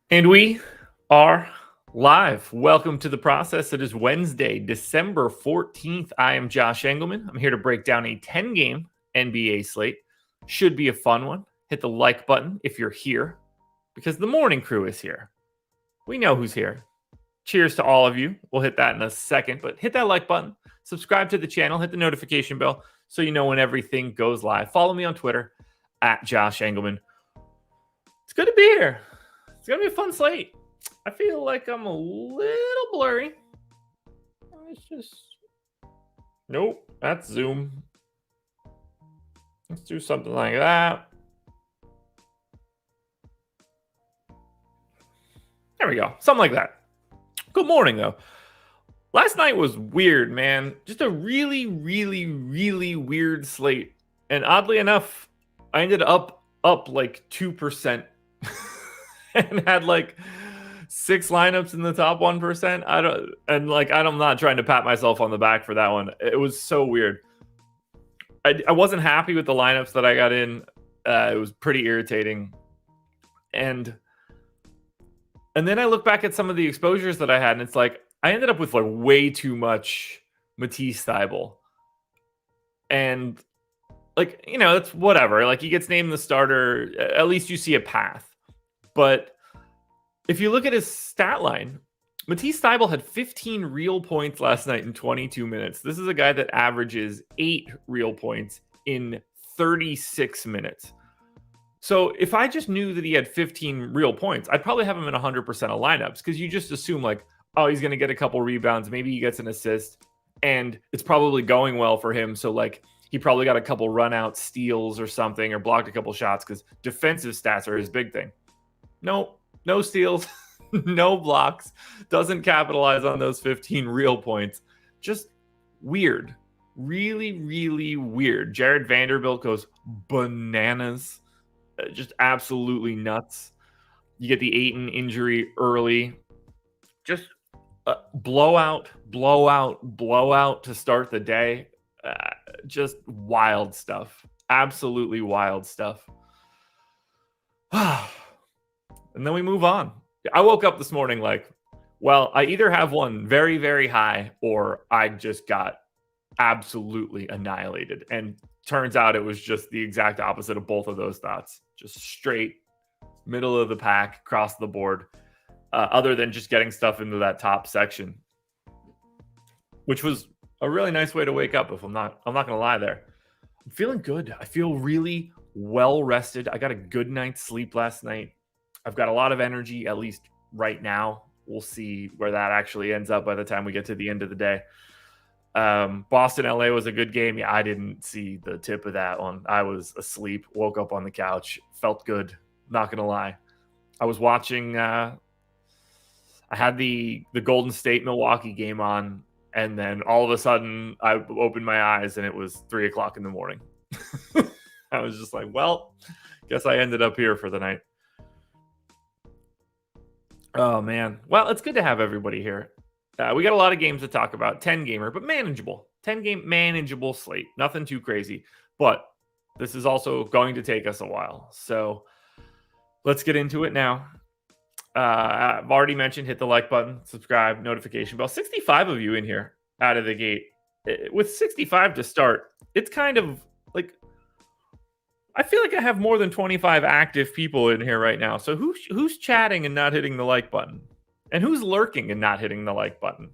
And we are live. Welcome to the process. It is Wednesday, December 14th. I am Josh Engleman. I'm here to break down a 10-game NBA slate. Should be a fun one. Hit the like button if you're here, because the morning crew is here. We know who's here. Cheers to all of you. We'll hit that in a second, but hit that like button. Subscribe to the channel. Hit the notification bell so you know when everything goes live. Follow me on Twitter at Josh Engleman. It's good to be here. It's going to be a fun slate. I feel like I'm a little blurry. It's just... Nope, that's Zoom. Let's do something like that. There we go. Something like that. Good morning, though. Last night was weird, man. Just a really, really, really weird slate. And oddly enough, I ended up like 2%. And had like 6 lineups in the top 1%. I'm not trying to pat myself on the back for that one. It was so weird. I wasn't happy with the lineups that I got in. It was pretty irritating. And then I look back at some of the exposures that I had, and it's like I ended up with like way too much Matisse Thybulle. And like, you know, that's whatever. Like he gets named the starter. At least you see a path. But if you look at his stat line, Matisse Thybulle had 15 real points last night in 22 minutes. This is a guy that averages 8 real points in 36 minutes. So if I just knew that he had 15 real points, I'd probably have him in 100% of lineups, because you just assume like, oh, he's going to get a couple rebounds. Maybe he gets an assist, and it's probably going well for him. So like he probably got a couple run out steals or something, or blocked a couple shots, because defensive stats are his big thing. No steals, no blocks, doesn't capitalize on those 15 real points. Just weird. Really, really weird. Jared Vanderbilt goes bananas. Just absolutely nuts. You get the Ayton injury early. Just blowout to start the day. Just wild stuff. Absolutely wild stuff. And then we move on. I woke up this morning like, well, I either have one very, very high, or I just got absolutely annihilated. And turns out it was just the exact opposite of both of those thoughts. Just straight middle of the pack, across the board, other than just getting stuff into that top section, which was a really nice way to wake up. If I'm not going to lie there. I'm feeling good. I feel really well rested. I got a good night's sleep last night. I've got a lot of energy, at least right now. We'll see where that actually ends up by the time we get to the end of the day. Boston, LA was a good game. Yeah, I didn't see the tip of that one. I was asleep, woke up on the couch, felt good. Not going to lie. I was watching, I had the Golden State Milwaukee game on, and then all of a sudden I opened my eyes and it was 3:00 in the morning. I was just like, well, guess I ended up here for the night. Oh, man. Well, it's good to have everybody here. We got a lot of games to talk about. 10-gamer, but manageable. 10-game manageable slate. Nothing too crazy. But this is also going to take us a while. So let's get into it now. I've already mentioned, hit the like button, subscribe, notification bell. 65 of you in here out of the gate. With 65 to start, it's kind of like, I feel like I have more than 25 active people in here right now. So who's chatting and not hitting the like button? And who's lurking and not hitting the like button?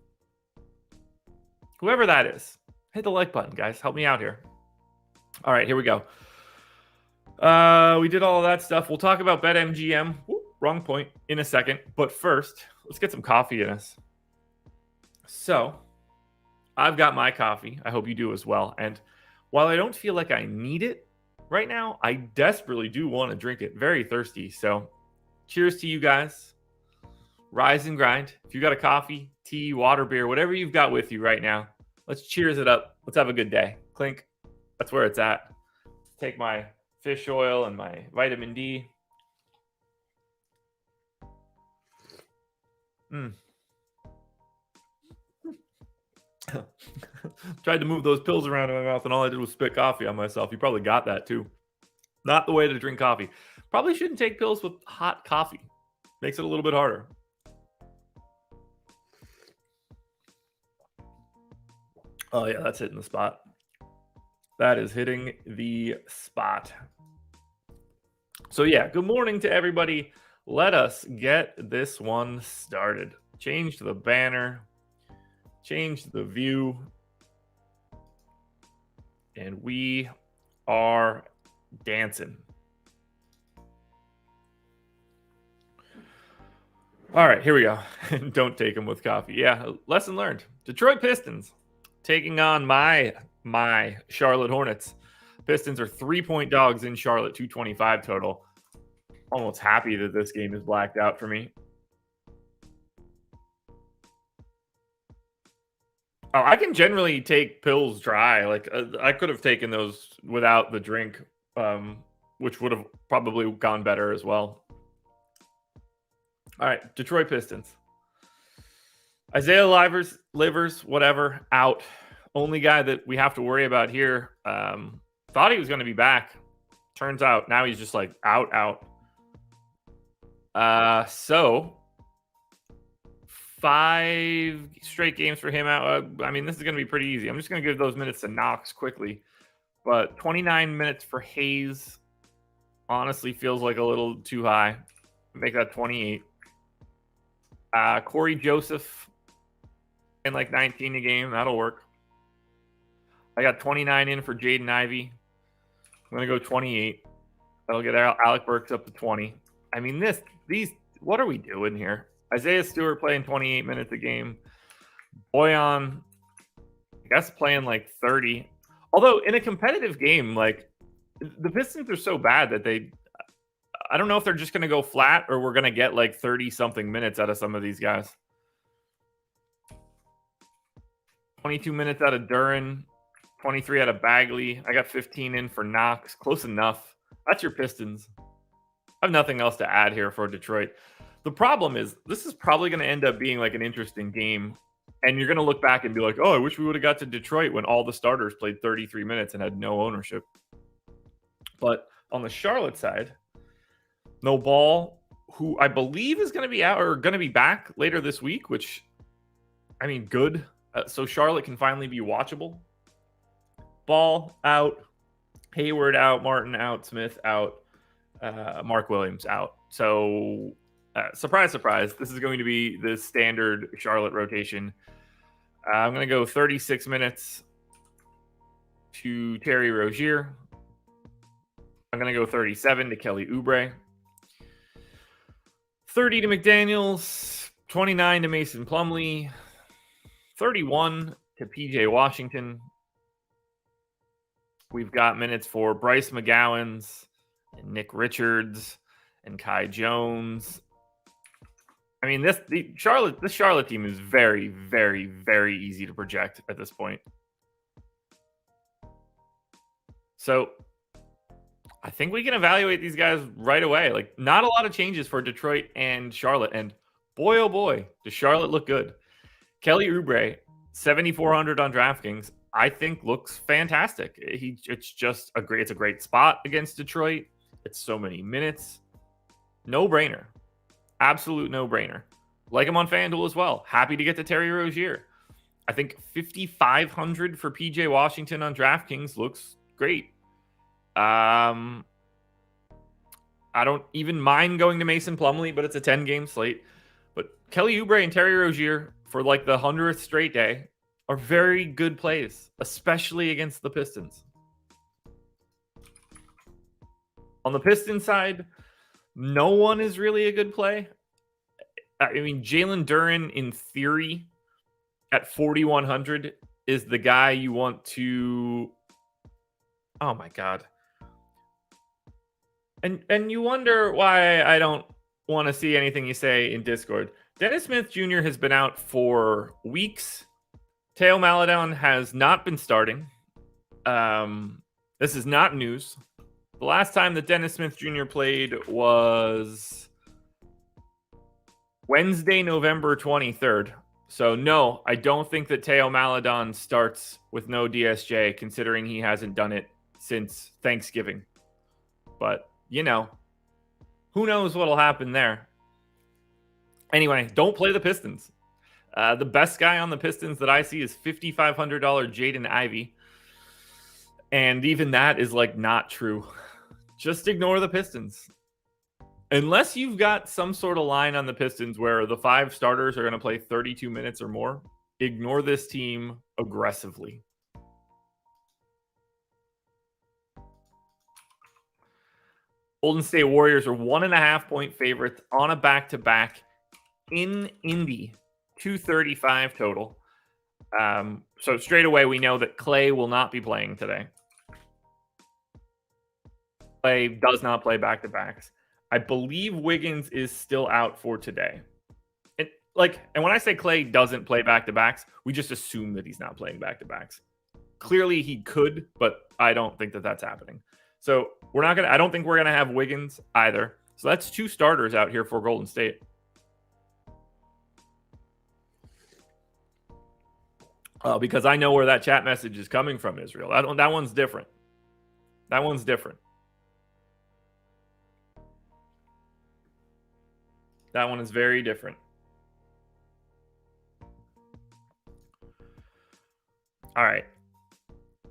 Whoever that is, hit the like button, guys. Help me out here. All right, here we go. We did all of that stuff. We'll talk about BetMGM. Wrong point in a second. But first, let's get some coffee in us. So I've got my coffee. I hope you do as well. And while I don't feel like I need it right now, I desperately do want to drink it. Very thirsty. So cheers to you guys. Rise and grind. If you got a coffee, tea, water, beer, whatever you've got with you right now, let's cheers it up. Let's have a good day. Clink. That's where it's at. Take my fish oil and my vitamin D. Tried to move those pills around in my mouth, and all I did was spit coffee on myself. You probably got that too. Not the way to drink coffee. Probably shouldn't take pills with hot coffee. Makes it a little bit harder. Oh, yeah, that's hitting the spot. That is hitting the spot. So, yeah, good morning to everybody. Let us get this one started. Change the banner, change the view, and we are dancing. All right, here we go. Don't take them with coffee. Yeah, lesson learned. Detroit Pistons taking on my Charlotte Hornets. Pistons are 3-point dogs in Charlotte, 225 total. Almost happy that this game is blacked out for me. Oh, I can generally take pills dry. Like I could have taken those without the drink, which would have probably gone better as well. All right, Detroit Pistons. Isaiah Livers, whatever, out. Only guy that we have to worry about here. Thought he was going to be back. Turns out now he's just like out. So 5 straight games for him out. I mean, this is going to be pretty easy. I'm just going to give those minutes to Knox quickly. But 29 minutes for Hayes honestly feels like a little too high. Make that 28. Corey Joseph in like 19 a game. That'll work. I got 29 in for Jaden Ivey. I'm going to go 28. That'll get Alec Burks up to 20. I mean, what are we doing here? Isaiah Stewart playing 28 minutes a game. Boyan, I guess, playing like 30. Although in a competitive game, like the Pistons are so bad that I don't know if they're just going to go flat or we're going to get like 30-something minutes out of some of these guys. 22 minutes out of Duren, 23 out of Bagley. I got 15 in for Knox. Close enough. That's your Pistons. I have nothing else to add here for Detroit. The problem is this is probably going to end up being like an interesting game. And you're going to look back and be like, oh, I wish we would have got to Detroit when all the starters played 33 minutes and had no ownership. But on the Charlotte side, no Ball, who I believe is going to be out or going to be back later this week, which, I mean, good. So Charlotte can finally be watchable. Ball out, Hayward out, Martin out, Smith out, Mark Williams out. So surprise, surprise, this is going to be the standard Charlotte rotation. I'm going to go 36 minutes to Terry Rozier. I'm going to go 37 to Kelly Oubre. 30 to McDaniels. 29 to Mason Plumlee. 31 to PJ Washington. We've got minutes for Bryce McGowens and Nick Richards and Kai Jones. I mean, this Charlotte team is very, very, very easy to project at this point. So I think we can evaluate these guys right away. Like, not a lot of changes for Detroit and Charlotte. And boy, oh boy, does Charlotte look good. Kelly Oubre, 7,400 on DraftKings, I think looks fantastic. It's a great spot against Detroit. It's so many minutes. No brainer. Absolute no brainer. Like him on FanDuel as well. Happy to get to Terry Rozier. I think 5,500 for PJ Washington on DraftKings looks great. I don't even mind going to Mason Plumlee, but it's a 10-game slate. But Kelly Oubre and Terry Rozier for like the 100th straight day are very good plays, especially against the Pistons. On the Pistons side, no one is really a good play. I mean, Jalen Duren, in theory, at 4,100 is the guy you want to... Oh, my God. And you wonder why I don't want to see anything you say in Discord. Dennis Smith Jr. has been out for weeks. Teo Maledon has not been starting. This is not news. The last time that Dennis Smith Jr. played was Wednesday, November 23rd. So, no, I don't think that Teo Maledon starts with no DSJ, considering he hasn't done it since Thanksgiving. But, you know, who knows what'll happen there. Anyway, don't play the Pistons. The best guy on the Pistons that I see is $5,500 Jaden Ivey. And even that is like not true. Just ignore the Pistons. Unless you've got some sort of line on the Pistons where the 5 starters are going to play 32 minutes or more, ignore this team aggressively. Golden State Warriors are 1.5-point favorites on a back-to-back in Indy, 235 total. So straight away, we know that Clay will not be playing today. Clay does not play back-to-backs. I believe Wiggins is still out for today. And when I say Clay doesn't play back-to-backs, we just assume that he's not playing back-to-backs. Clearly he could, but I don't think that that's happening. So I don't think we're going to have Wiggins either. So that's 2 starters out here for Golden State. Because I know where that chat message is coming from, Israel. That one's different. That one's different. That one is very different. All right.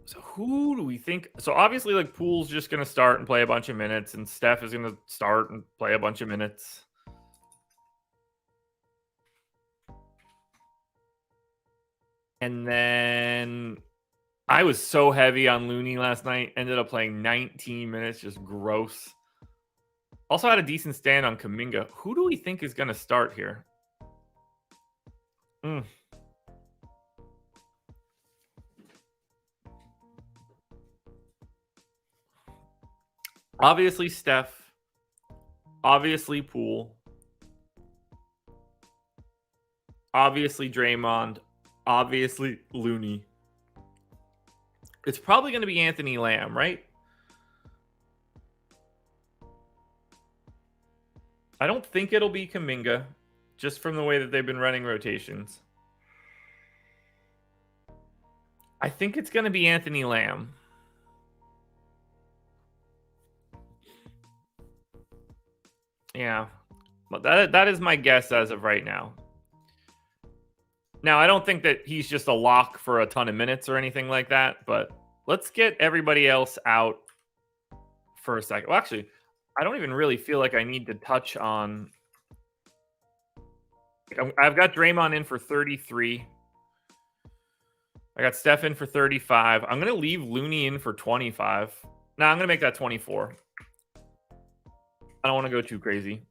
So who do we think? So obviously, like, Poole's just going to start and play a bunch of minutes, and Steph is going to start and play a bunch of minutes. And then I was so heavy on Looney last night. Ended up playing 19 minutes. Just gross. Also had a decent stand on Kuminga. Who do we think is going to start here? Obviously Steph. Obviously Poole. Obviously Draymond. Obviously Looney. It's probably going to be Anthony Lamb, right? I don't think it'll be Kuminga, just from the way that they've been running rotations. I think it's going to be Anthony Lamb. Yeah, but that is my guess as of right now. Now, I don't think that he's just a lock for a ton of minutes or anything like that, but let's get everybody else out for a second. Well, actually, I don't even really feel like I need to touch on... I've got Draymond in for 33. I got Steph in for 35. I'm going to leave Looney in for 25. No, I'm going to make that 24. I don't want to go too crazy.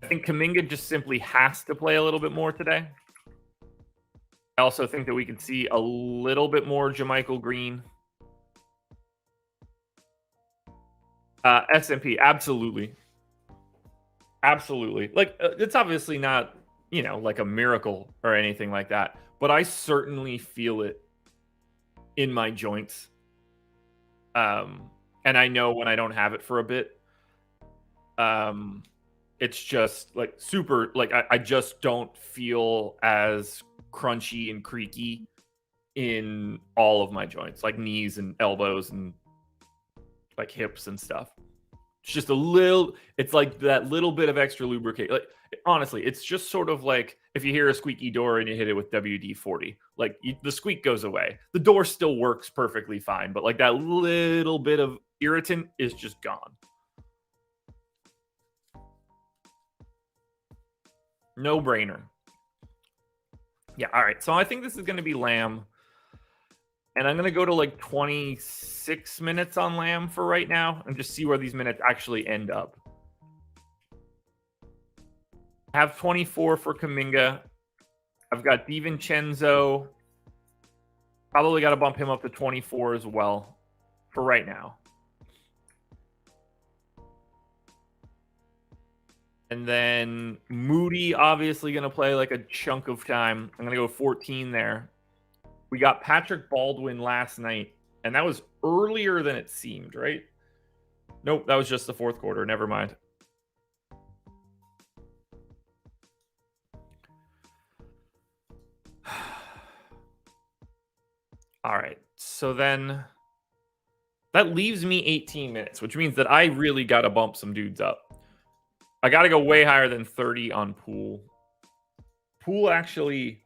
I think Kuminga just simply has to play a little bit more today. I also think that we could see a little bit more JaMychal Green. SMP, absolutely. Absolutely. Like, it's obviously not, like a miracle or anything like that, but I certainly feel it in my joints. And I know when I don't have it for a bit, it's just like super, like I just don't feel as crunchy and creaky in all of my joints, like knees and elbows and like hips and stuff. It's just it's like that little bit of extra lubricate. Like, honestly, it's just sort of like if you hear a squeaky door and you hit it with WD-40, like the squeak goes away. The door still works perfectly fine, but like that little bit of irritant is just gone. No brainer. Yeah, all right. So I think this is going to be Lamb. And I'm going to go to like 26 minutes on Lamb for right now and just see where these minutes actually end up. I have 24 for Kuminga. I've got DiVincenzo. Probably got to bump him up to 24 as well for right now. And then Moody obviously going to play like a chunk of time. I'm going to go 14 there. We got Patrick Baldwin last night, and that was earlier than it seemed, right? Nope, that was just the fourth quarter. Never mind. All right, so then that leaves me 18 minutes, which means that I really got to bump some dudes up. I got to go way higher than 30 on Poole. Poole actually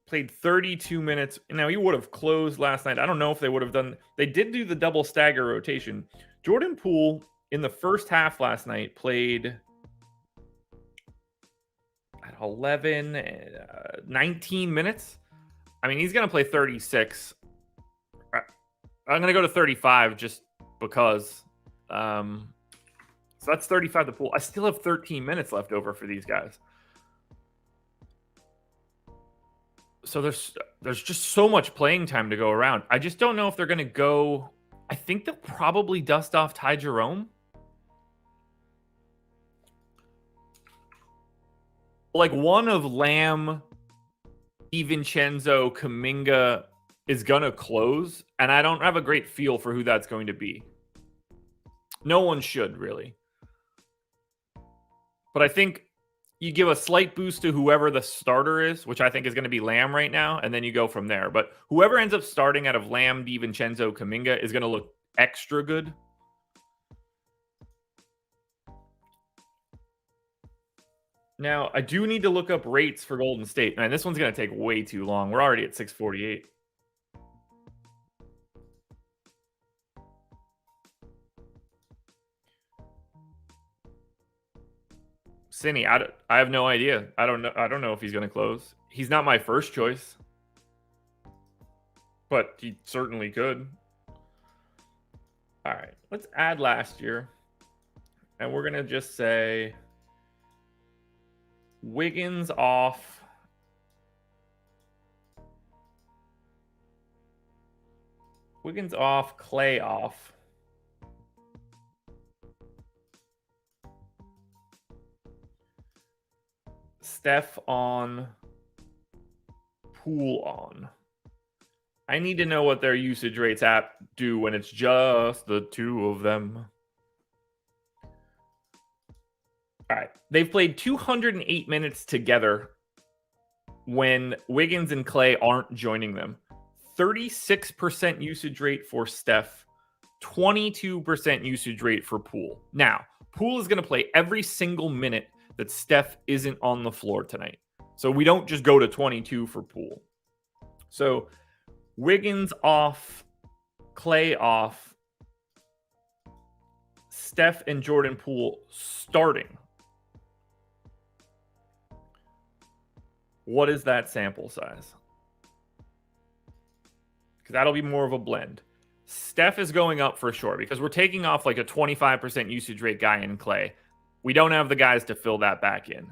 played 32 minutes. Now, he would have closed last night. I don't know if they would have done. They did do the double stagger rotation. Jordan Poole in the first half last night played at 11, 19 minutes. I mean, he's going to play 36. I'm going to go to 35 just because. So that's 35 to Poole. I still have 13 minutes left over for these guys. So there's just so much playing time to go around. I just don't know if they're going to go. I think they'll probably dust off Ty Jerome. Like one of Lamb, DiVincenzo, Kuminga is going to close, and I don't have a great feel for who that's going to be. No one should, really. But I think you give a slight boost to whoever the starter is, which I think is going to be Lamb right now, and then you go from there. But whoever ends up starting out of Lamb, DiVincenzo, Kuminga is going to look extra good. Now, I do need to look up rates for Golden State. Man, this one's going to take way too long. We're already at 6:48. Cinny, I have no idea. I don't know if he's going to close. He's not my first choice, but he certainly could. All right, let's add last year, and we're going to just say Wiggins off. Wiggins off, Clay off. Steph on, Poole on. I need to know what their usage rates do when it's just the two of them. All right. They've played 208 minutes together when Wiggins and Clay aren't joining them. 36% usage rate for Steph, 22% usage rate for Poole. Now, Poole is going to play every single minute that Steph isn't on the floor tonight. So we don't just go to 22 for Poole. So Wiggins off, Clay off, Steph and Jordan Poole starting. What is that sample size? Because that'll be more of a blend. Steph is going up for sure because we're taking off like a 25% usage rate guy in Clay. We don't have the guys to fill that back in.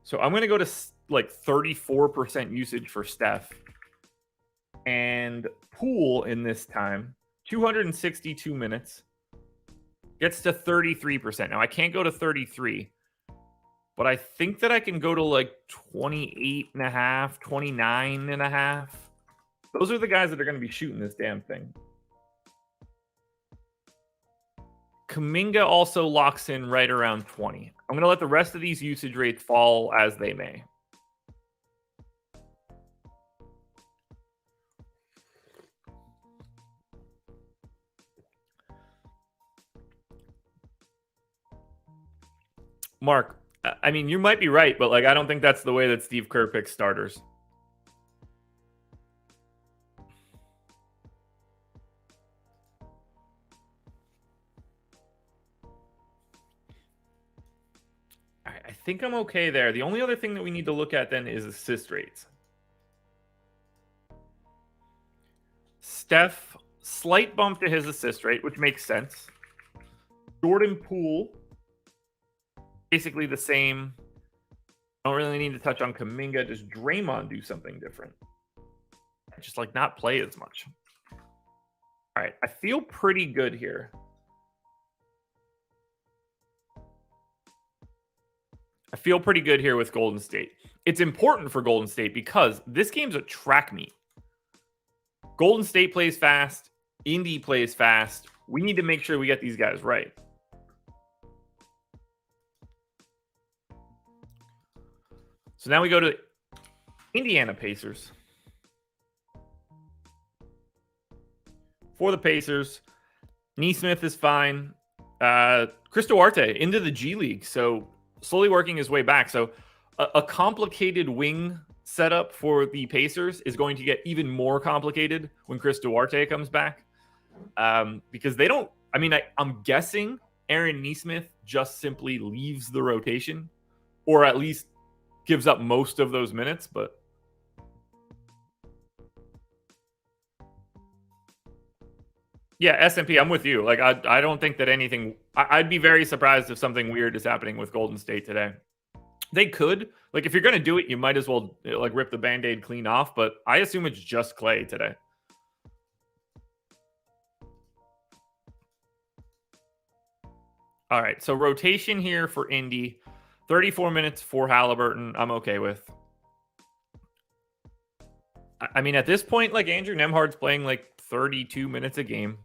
So I'm going to go to like 34% usage for Steph. And Poole in this time, 262 minutes, gets to 33%. Now, I can't go to 33, but I think that I can go to like 28.5, 29.5. Those are the guys that are going to be shooting this damn thing. Kuminga also locks in right around 20. I'm going to let the rest of these usage rates fall as they may. Mark, I mean, you might be right, but like I don't think that's the way that Steve Kerr picks starters. I think I'm okay there. The only other thing that we need to look at then is assist rates. Steph, slight bump to his assist rate, which makes sense. Jordan Poole, basically the same. Don't really need to touch on Kuminga. Just Draymond do something different. Just like not play as much. All right, I feel pretty good here. I feel pretty good here with Golden State. It's important for Golden State because this game's a track meet. Golden State plays fast. Indy plays fast. We need to make sure we get these guys right. So now we go to Indiana Pacers. For the Pacers, Nesmith is fine. Chris Duarte into the G League, so slowly working his way back. So a complicated wing setup for the Pacers is going to get even more complicated when Chris Duarte comes back, because they don't. I mean, I'm guessing Aaron Nesmith just simply leaves the rotation, or at least gives up most of those minutes, but. Yeah, S&P, I'm with you. Like, I don't think that anything. I'd be very surprised if something weird is happening with Golden State today. They could. Like, if you're going to do it, you might as well like rip the Band-Aid clean off. But I assume it's just Clay today. All right, so rotation here for Indy. 34 minutes for Halliburton, I'm okay with. I mean, at this point, like Andrew Nembhard's playing like 32 minutes a game.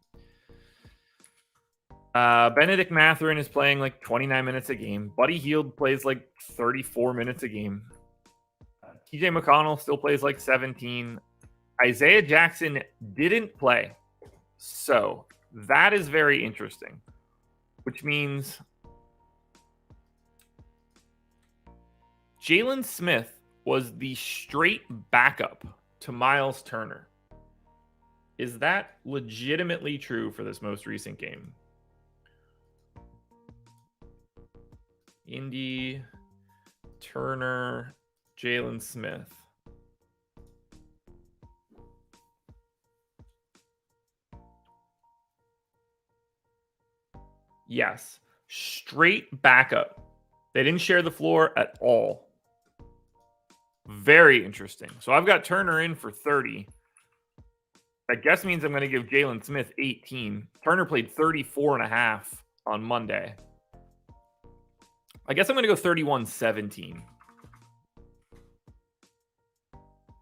Benedict Mathurin is playing like 29 minutes a game. Buddy Hield plays like 34 minutes a game. TJ McConnell still plays like 17. Isaiah Jackson didn't play. So that is very interesting, which means Jalen Smith was the straight backup to Miles Turner. Is that legitimately true for this most recent game? Indy, Turner, Jalen Smith. Yes, straight backup. They didn't share the floor at all. Very interesting. So I've got Turner in for 30. That guess means I'm going to give Jalen Smith 18. Turner played 34 and a half on Monday. I guess I'm going to go 31-17.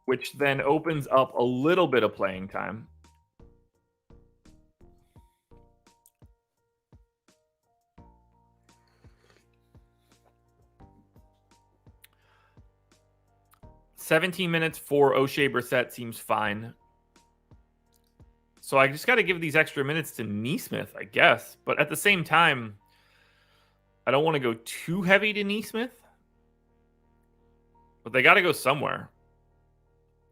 Which then opens up a little bit of playing time. $17 minutes for O'Shea Brissett seems fine. So I just got to give these extra minutes to Nesmith, I guess. But at the same time, I don't want to go too heavy to Nesmith. But they got to go somewhere.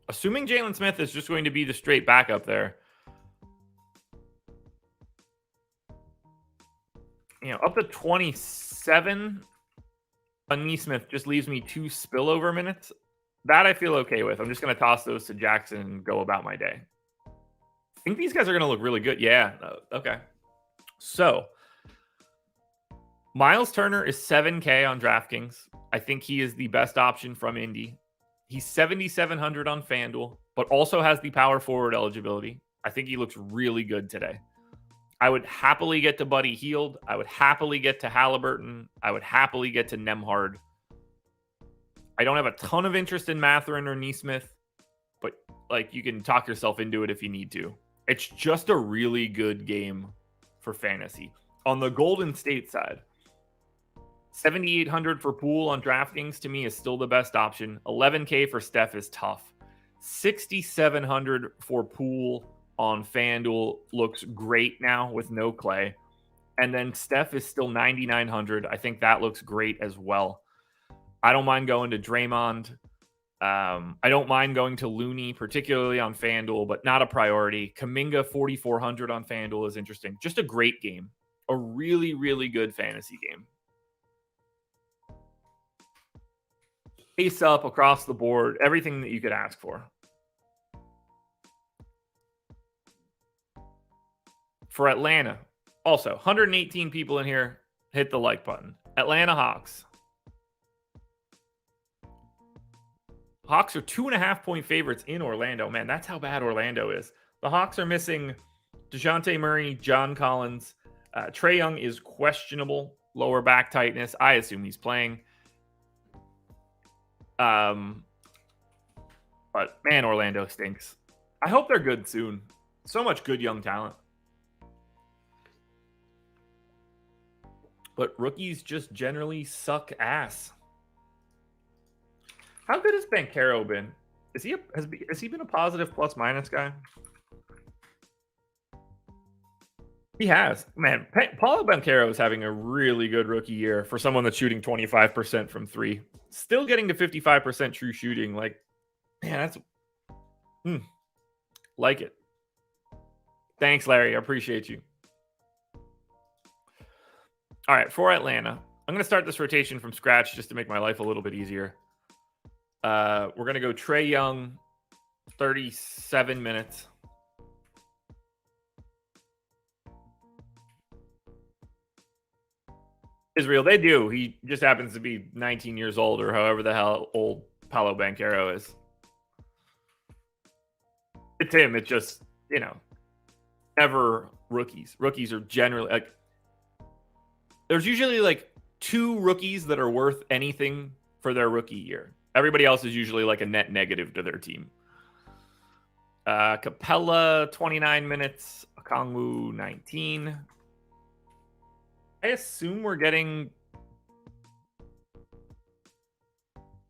Assuming Jalen Smith is just going to be the straight backup there. You know, up to 27 on Nesmith just leaves me 2 spillover minutes. That I feel okay with. I'm just going to toss those to Jackson and go about my day. I think these guys are going to look really good. Yeah. Okay. So, Miles Turner is 7K on DraftKings. I think he is the best option from Indy. He's 7,700 on FanDuel, but also has the power forward eligibility. I think he looks really good today. I would happily get to Buddy Hield. I would happily get to Halliburton. I would happily get to Nembhard. I don't have a ton of interest in Mathurin or Nesmith, but like you can talk yourself into it if you need to. It's just a really good game for fantasy. On the Golden State side, 7,800 for Poole on DraftKings to me is still the best option. 11K for Steph is tough. 6,700 for Poole on FanDuel looks great now with no Clay. And then Steph is still 9,900. I think that looks great as well. I don't mind going to Draymond. I don't mind going to Looney, particularly on FanDuel, but not a priority. Kuminga 4,400 on FanDuel is interesting. Just a great game. A really, really good fantasy game. Face up across the board. Everything that you could ask for. For Atlanta, also 118 people in here. Hit the like button. Atlanta Hawks. Hawks are 2.5-point favorites in Orlando. Man, that's how bad Orlando is. The Hawks are missing DeJounte Murray, John Collins. Trae Young is questionable. Lower back tightness. I assume he's playing. But man, Orlando stinks. I hope they're good soon. So much good young talent. But rookies just generally suck ass. How good has Banchero been? Has he been a positive plus minus guy? He has. Man, Paulo Banchero is having a really good rookie year for someone that's shooting 25% from three. Still getting to 55% true shooting. Like, man, that's... like it. Thanks, Larry. I appreciate you. All right, for Atlanta, I'm going to start this rotation from scratch just to make my life a little bit easier. We're going to go Trae Young, 37 minutes. Israel, they do. He just happens to be 19 years old or however the hell old Paolo Banchero is. It's him. It's just, never rookies. Rookies are generally like, there's usually like two rookies that are worth anything for their rookie year. Everybody else is usually like a net negative to their team. Capella, 29 minutes. Okongwu, 19. I assume we're getting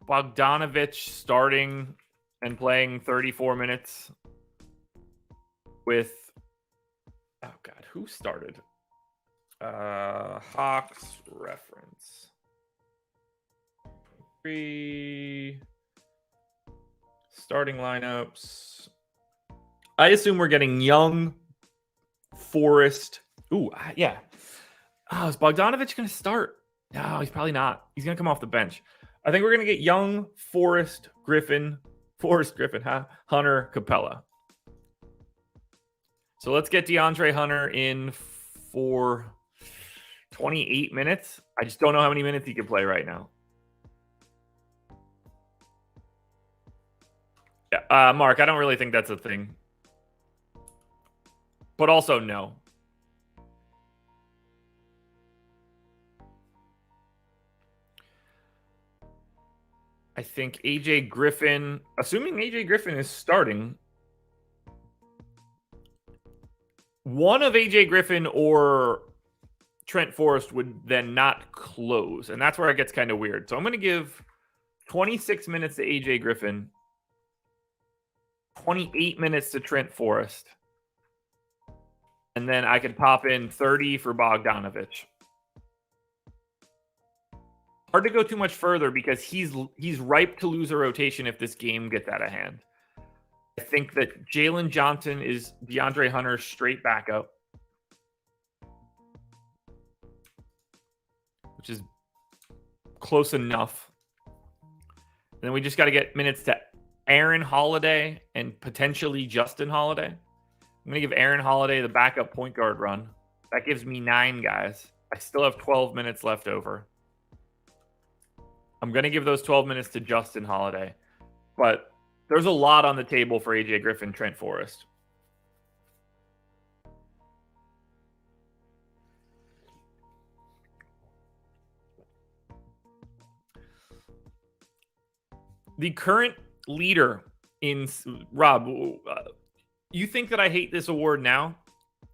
Bogdanovich starting and playing 34 minutes with, oh God, who started? Hawks reference. Three starting lineups. I assume we're getting Young, Forrest. Ooh, yeah. Oh, is Bogdanovich going to start? No, he's probably not. He's going to come off the bench. I think we're going to get Young, Forrest Griffin, Hunter, Capella. So let's get DeAndre Hunter in for 28 minutes. I just don't know how many minutes he can play right now. Yeah, Mark, I don't really think that's a thing. But also, no. I think AJ Griffin, assuming AJ Griffin is starting, one of AJ Griffin or Trent Forrest would then not close. And that's where it gets kind of weird. So I'm going to give 26 minutes to AJ Griffin, 28 minutes to Trent Forrest. And then I could pop in 30 for Bogdanovich. Hard to go too much further because he's ripe to lose a rotation if this game gets out of hand. I think that Jalen Johnson is DeAndre Hunter's straight backup, which is close enough. And then we just got to get minutes to Aaron Holiday and potentially Justin Holiday. I'm going to give Aaron Holiday the backup point guard run. That gives me 9 guys. I still have 12 minutes left over. I'm going to give those 12 minutes to Justin Holiday. But there's a lot on the table for AJ Griffin, Trent Forrest. The current leader in... Rob, you think that I hate this award now?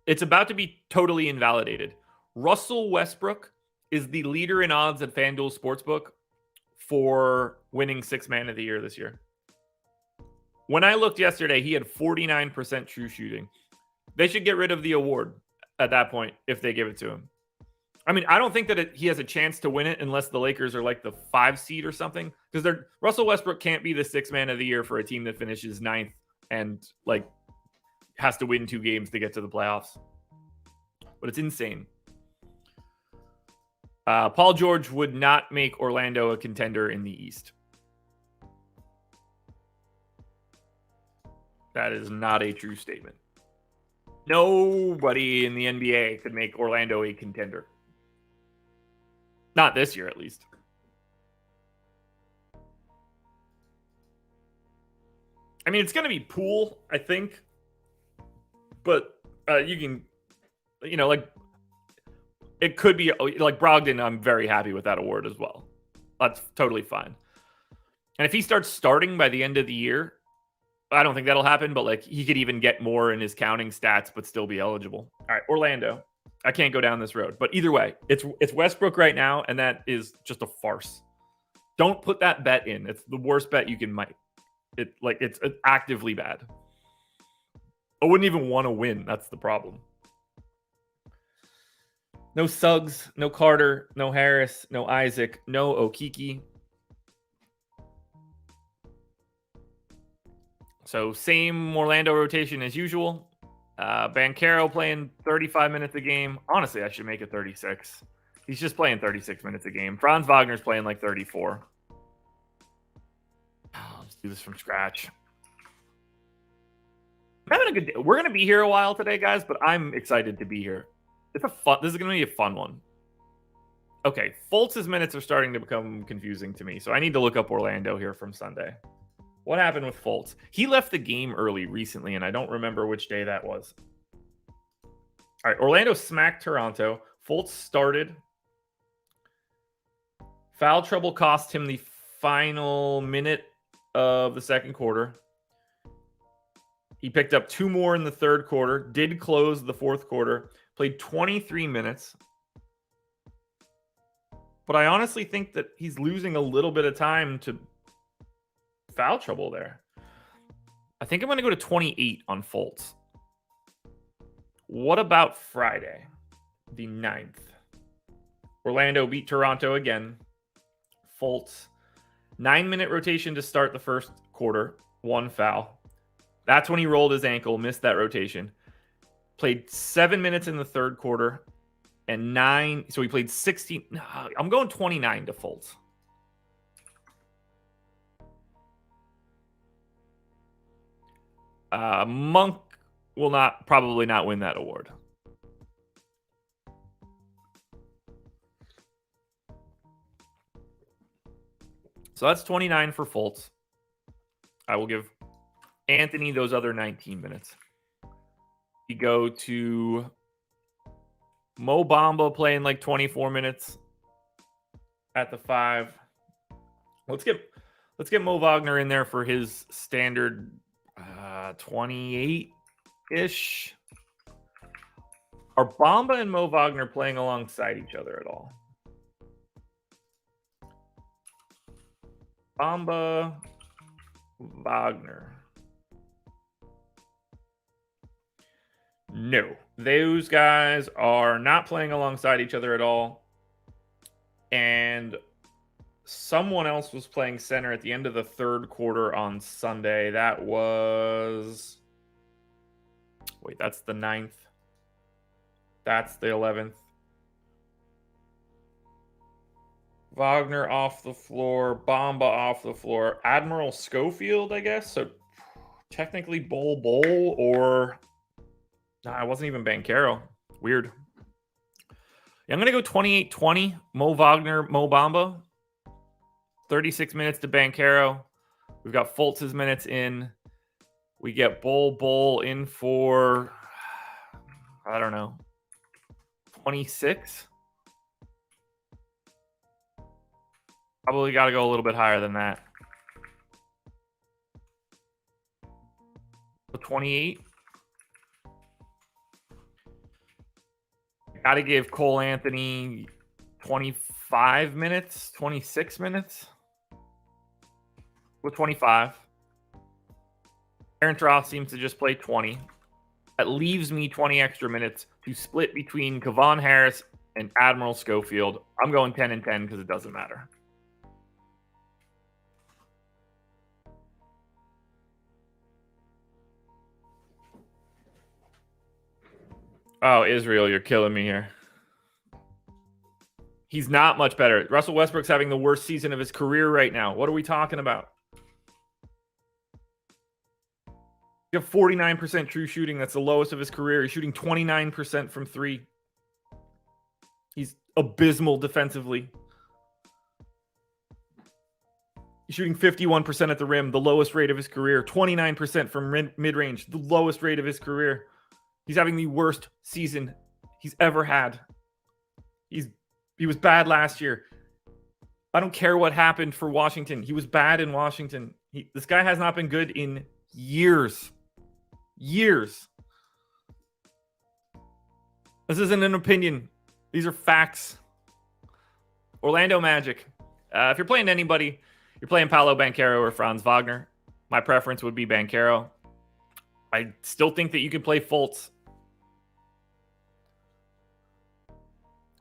It's about to be totally invalidated. Russell Westbrook is the leader in odds at FanDuel Sportsbook for winning 6th Man of the Year this year. When I looked yesterday, he had 49% true shooting. They should get rid of the award at that point if they give it to him. I mean, I don't think that he has a chance to win it unless the Lakers are like the 5 seed or something. Because Russell Westbrook can't be the 6th Man of the Year for a team that finishes 9th and like has to win 2 games to get to the playoffs. But it's insane. Paul George would not make Orlando a contender in the East. That is not a true statement. Nobody in the NBA could make Orlando a contender. Not this year, at least. I mean, it's going to be Poole, I think. But you can, like, it could be like Brogdon. I'm very happy with that award as well. That's totally fine. And if he starts starting by the end of the year, I don't think that'll happen, but like he could even get more in his counting stats, but still be eligible. All right, Orlando. I can't go down this road, but either way, it's Westbrook right now, and that is just a farce. Don't put that bet in. It's the worst bet you can make. It's actively bad. I wouldn't even want to win. That's the problem. No Suggs, no Carter, no Harris, no Isaac, no Okiki. So same Orlando rotation as usual. Banchero playing 35 minutes a game. Honestly, I should make it 36. He's just playing 36 minutes a game. Franz Wagner's playing like 34. Let's do this from scratch. I'm having a good day. We're going to be here a while today, guys, but I'm excited to be here. This is going to be a fun one. Okay, Fultz's minutes are starting to become confusing to me, so I need to look up Orlando here from Sunday. What happened with Fultz? He left the game early recently, and I don't remember which day that was. All right, Orlando smacked Toronto. Fultz started. Foul trouble cost him the final minute of the second quarter. He picked up 2 more in the third quarter, did close the fourth quarter, played 23 minutes. But I honestly think that he's losing a little bit of time to foul trouble there. I think I'm going to go to 28 on Fultz. What about Friday, the 9th? Orlando beat Toronto again. Fultz, 9-minute rotation to start the first quarter, 1 foul. That's when he rolled his ankle, missed that rotation. Played 7 minutes in the third quarter and 9. So he played 16. I'm going 29 to Fultz. Monk will probably not win that award. So that's 29 for Fultz. I will give Anthony those other 19 minutes. We go to Mo Bamba playing like 24 minutes at the 5. Let's get Mo Wagner in there for his standard 28-ish. Are Bamba and Mo Wagner playing alongside each other at all? Bamba, Wagner. No, those guys are not playing alongside each other at all. And someone else was playing center at the end of the third quarter on Sunday. That was... Wait, that's the 9th. That's the 11th. Wagner off the floor. Bamba off the floor. Admiral Schofield, I guess. So technically Bol or... Nah, it wasn't even Banchero. Weird. Yeah, I'm going to go 28-20. Mo Wagner, Mo Bamba. 36 minutes to Banchero. We've got Fultz's minutes in. We get Bol in for, I don't know, 26. Probably got to go a little bit higher than that. So 28. Got to give Cole Anthony 25 minutes, 26 minutes. With 25. Aaron Troth seems to just play 20. That leaves me 20 extra minutes to split between Kevon Harris and Admiral Schofield. I'm going 10 and 10 because it doesn't matter. Oh, Israel, you're killing me here. He's not much better. Russell Westbrook's having the worst season of his career right now. What are we talking about? You have 49% true shooting. That's the lowest of his career. He's shooting 29% from 3. He's abysmal defensively. He's shooting 51% at the rim, the lowest rate of his career. 29% from mid-range, the lowest rate of his career. He's having the worst season he's ever had. He was bad last year. I don't care what happened for Washington. He was bad in Washington. This guy has not been good in years. Years. This isn't an opinion. These are facts. Orlando Magic. If you're playing anybody, you're playing Paolo Banchero or Franz Wagner. My preference would be Banchero. I still think that you could play Fultz.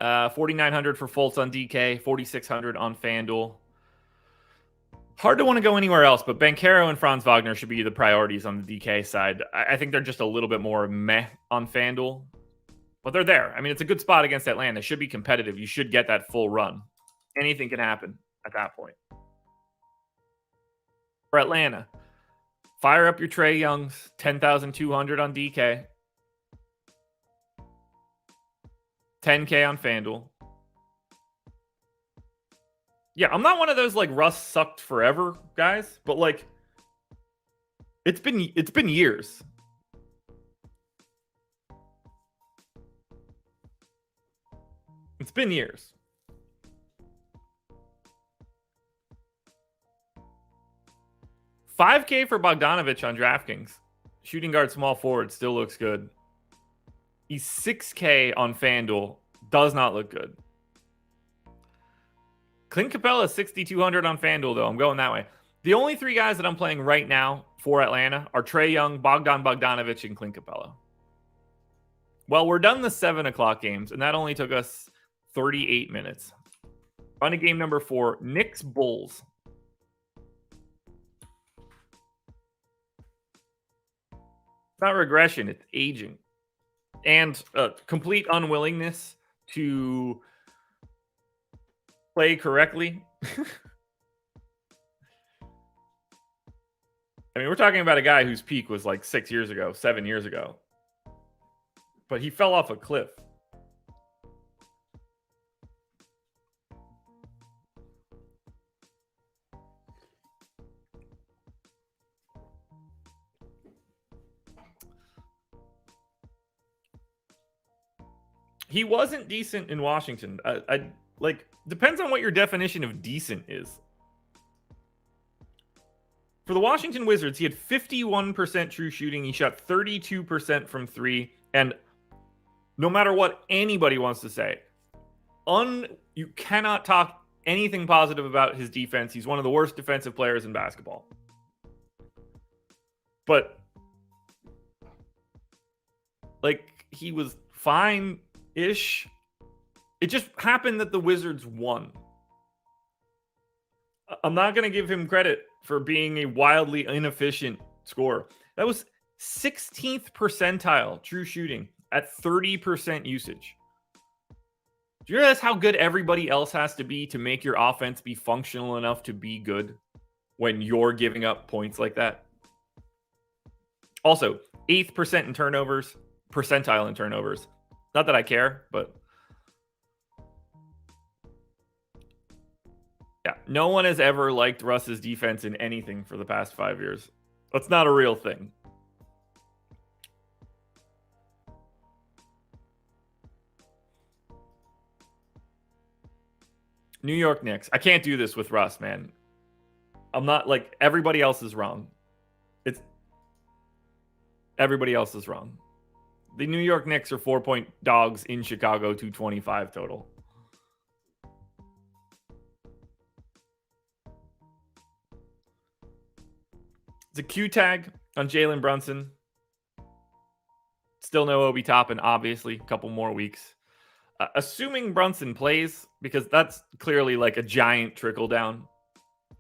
$4,900 for Fultz on DK, $4,600 on FanDuel. Hard to want to go anywhere else, but Banchero and Franz Wagner should be the priorities on the DK side. I think they're just a little bit more meh on FanDuel, but they're there. I mean, it's a good spot against Atlanta. It should be competitive. You should get that full run. Anything can happen at that point. For Atlanta, fire up your Trae Youngs, 10,200 on DK, 10K on FanDuel. Yeah, I'm not one of those like Russ sucked forever guys, but like it's been years. It's been years. $5K for Bogdanovich on DraftKings. Shooting guard, small forward, still looks good. He's $6K on FanDuel. Does not look good. Clint Capella, 6,200 on FanDuel, though. I'm going that way. The only three guys that I'm playing right now for Atlanta are Trae Young, Bogdanovich, and Clint Capella. Well, we're done the 7 o'clock games, and that only took us 38 minutes. On to game number 4, Knicks Bulls. It's not regression, it's aging. And complete unwillingness to play correctly. I mean, we're talking about a guy whose peak was like 7 years ago. But he fell off a cliff. He wasn't decent in Washington. I like, depends on what your definition of decent is. For the Washington Wizards, he had 51% true shooting. He shot 32% from 3. And no matter what anybody wants to say, you cannot talk anything positive about his defense. He's one of the worst defensive players in basketball. But like, he was fine-ish. It just happened that the Wizards won. I'm not going to give him credit for being a wildly inefficient scorer. That was 16th percentile true shooting at 30% usage. Do you realize how good everybody else has to be to make your offense be functional enough to be good when you're giving up points like that? Also, 8th percentile in turnovers. Not that I care, but yeah, no one has ever liked Russ's defense in anything for the past 5 years. That's not a real thing. New York Knicks. I can't do this with Russ, man. I'm not like, everybody else is wrong. Everybody else is wrong. The New York Knicks are 4-point dogs in Chicago, 225 total. It's a Q tag on Jalen Brunson. Still no Obi Toppin, obviously. A couple more weeks. Assuming Brunson plays, because that's clearly like a giant trickle down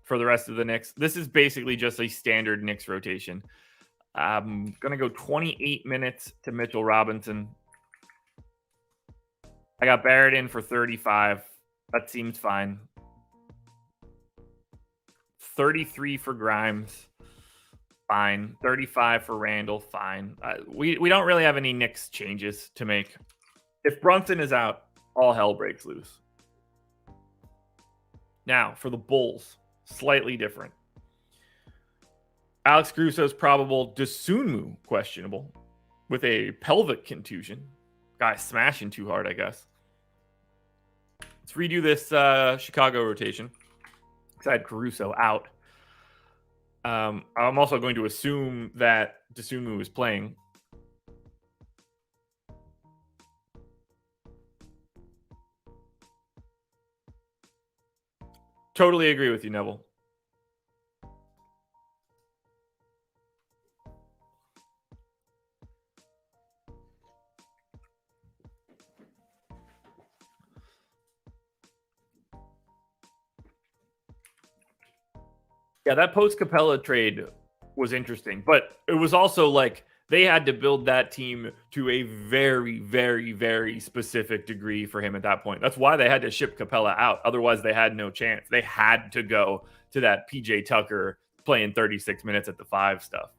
for the rest of the Knicks. This is basically just a standard Knicks rotation. I'm going to go 28 minutes to Mitchell Robinson. I got Barrett in for 35. That seems fine. 33 for Grimes. Fine. 35 for Randall. Fine. We don't really have any Knicks changes to make. If Brunson is out, all hell breaks loose. Now, for the Bulls, slightly different. Alex Caruso's probable. Dosunmu questionable with a pelvic contusion. Guy smashing too hard, I guess. Let's redo this Chicago rotation. Because I had Caruso out. I'm also going to assume that Dosunmu is playing. Totally agree with you, Neville. Yeah, that post Capella trade was interesting, but it was also like they had to build that team to a very, very, very specific degree for him at that point. That's why they had to ship Capella out. Otherwise, they had no chance. They had to go to that PJ Tucker playing 36 minutes at the 5 stuff.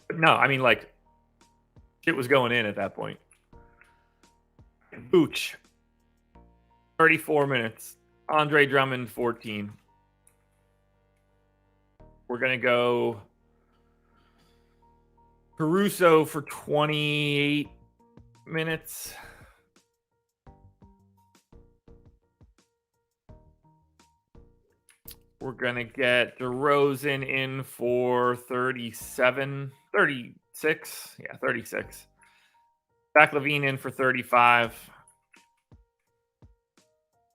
But no, I mean, like, shit was going in at that point. Booch, 34 minutes. Andre Drummond, 14. We're going to go Caruso for 28 minutes. We're going to get DeRozan in for 36. Yeah, 36. Zach LaVine in for 35.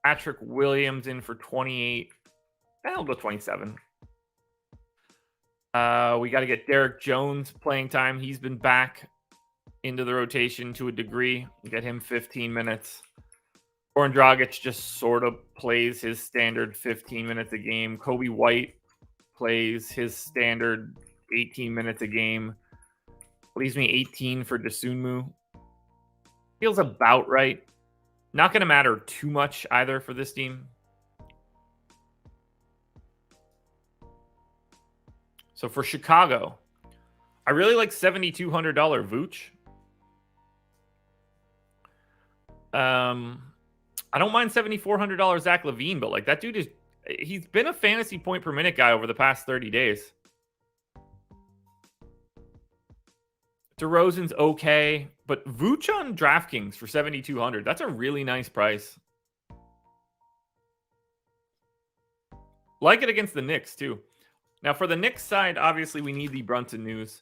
Patrick Williams in for 28. I'll go 27. We got to get Derek Jones playing time. He's been back into the rotation to a degree. Get him 15 minutes. Goran Dragic just sort of plays his standard 15 minutes a game. Kobe White plays his standard 18 minutes a game. Leaves me 18 for Dosunmu. Feels about right. Not going to matter too much either for this team. So for Chicago, I really like $7,200 Vooch. I don't mind $7,400 Zach LaVine, but like that dude he's been a fantasy point per minute guy over the past 30 days. DeRozan's okay, but Vooch on DraftKings for $7,200. That's a really nice price. Like it against the Knicks too. Now for the Knicks side, obviously we need the Brunson news.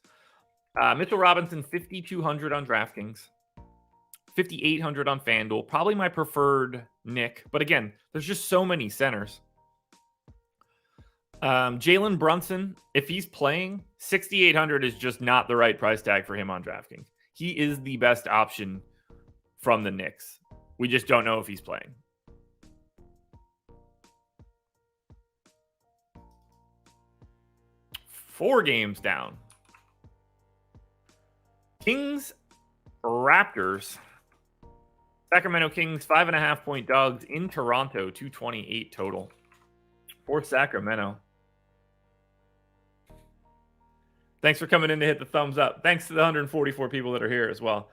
Mitchell Robinson, $5,200 on DraftKings. $5,800 on FanDuel. Probably my preferred Nick. But again, there's just so many centers. Jalen Brunson, if he's playing, $6,800 is just not the right price tag for him on DraftKings. He is the best option from the Knicks. We just don't know if he's playing. Four games down. Kings, Raptors. Sacramento Kings, 5.5-point dogs in Toronto, 228 total. For Sacramento. Thanks for coming in to hit the thumbs up. Thanks to the 144 people that are here as well.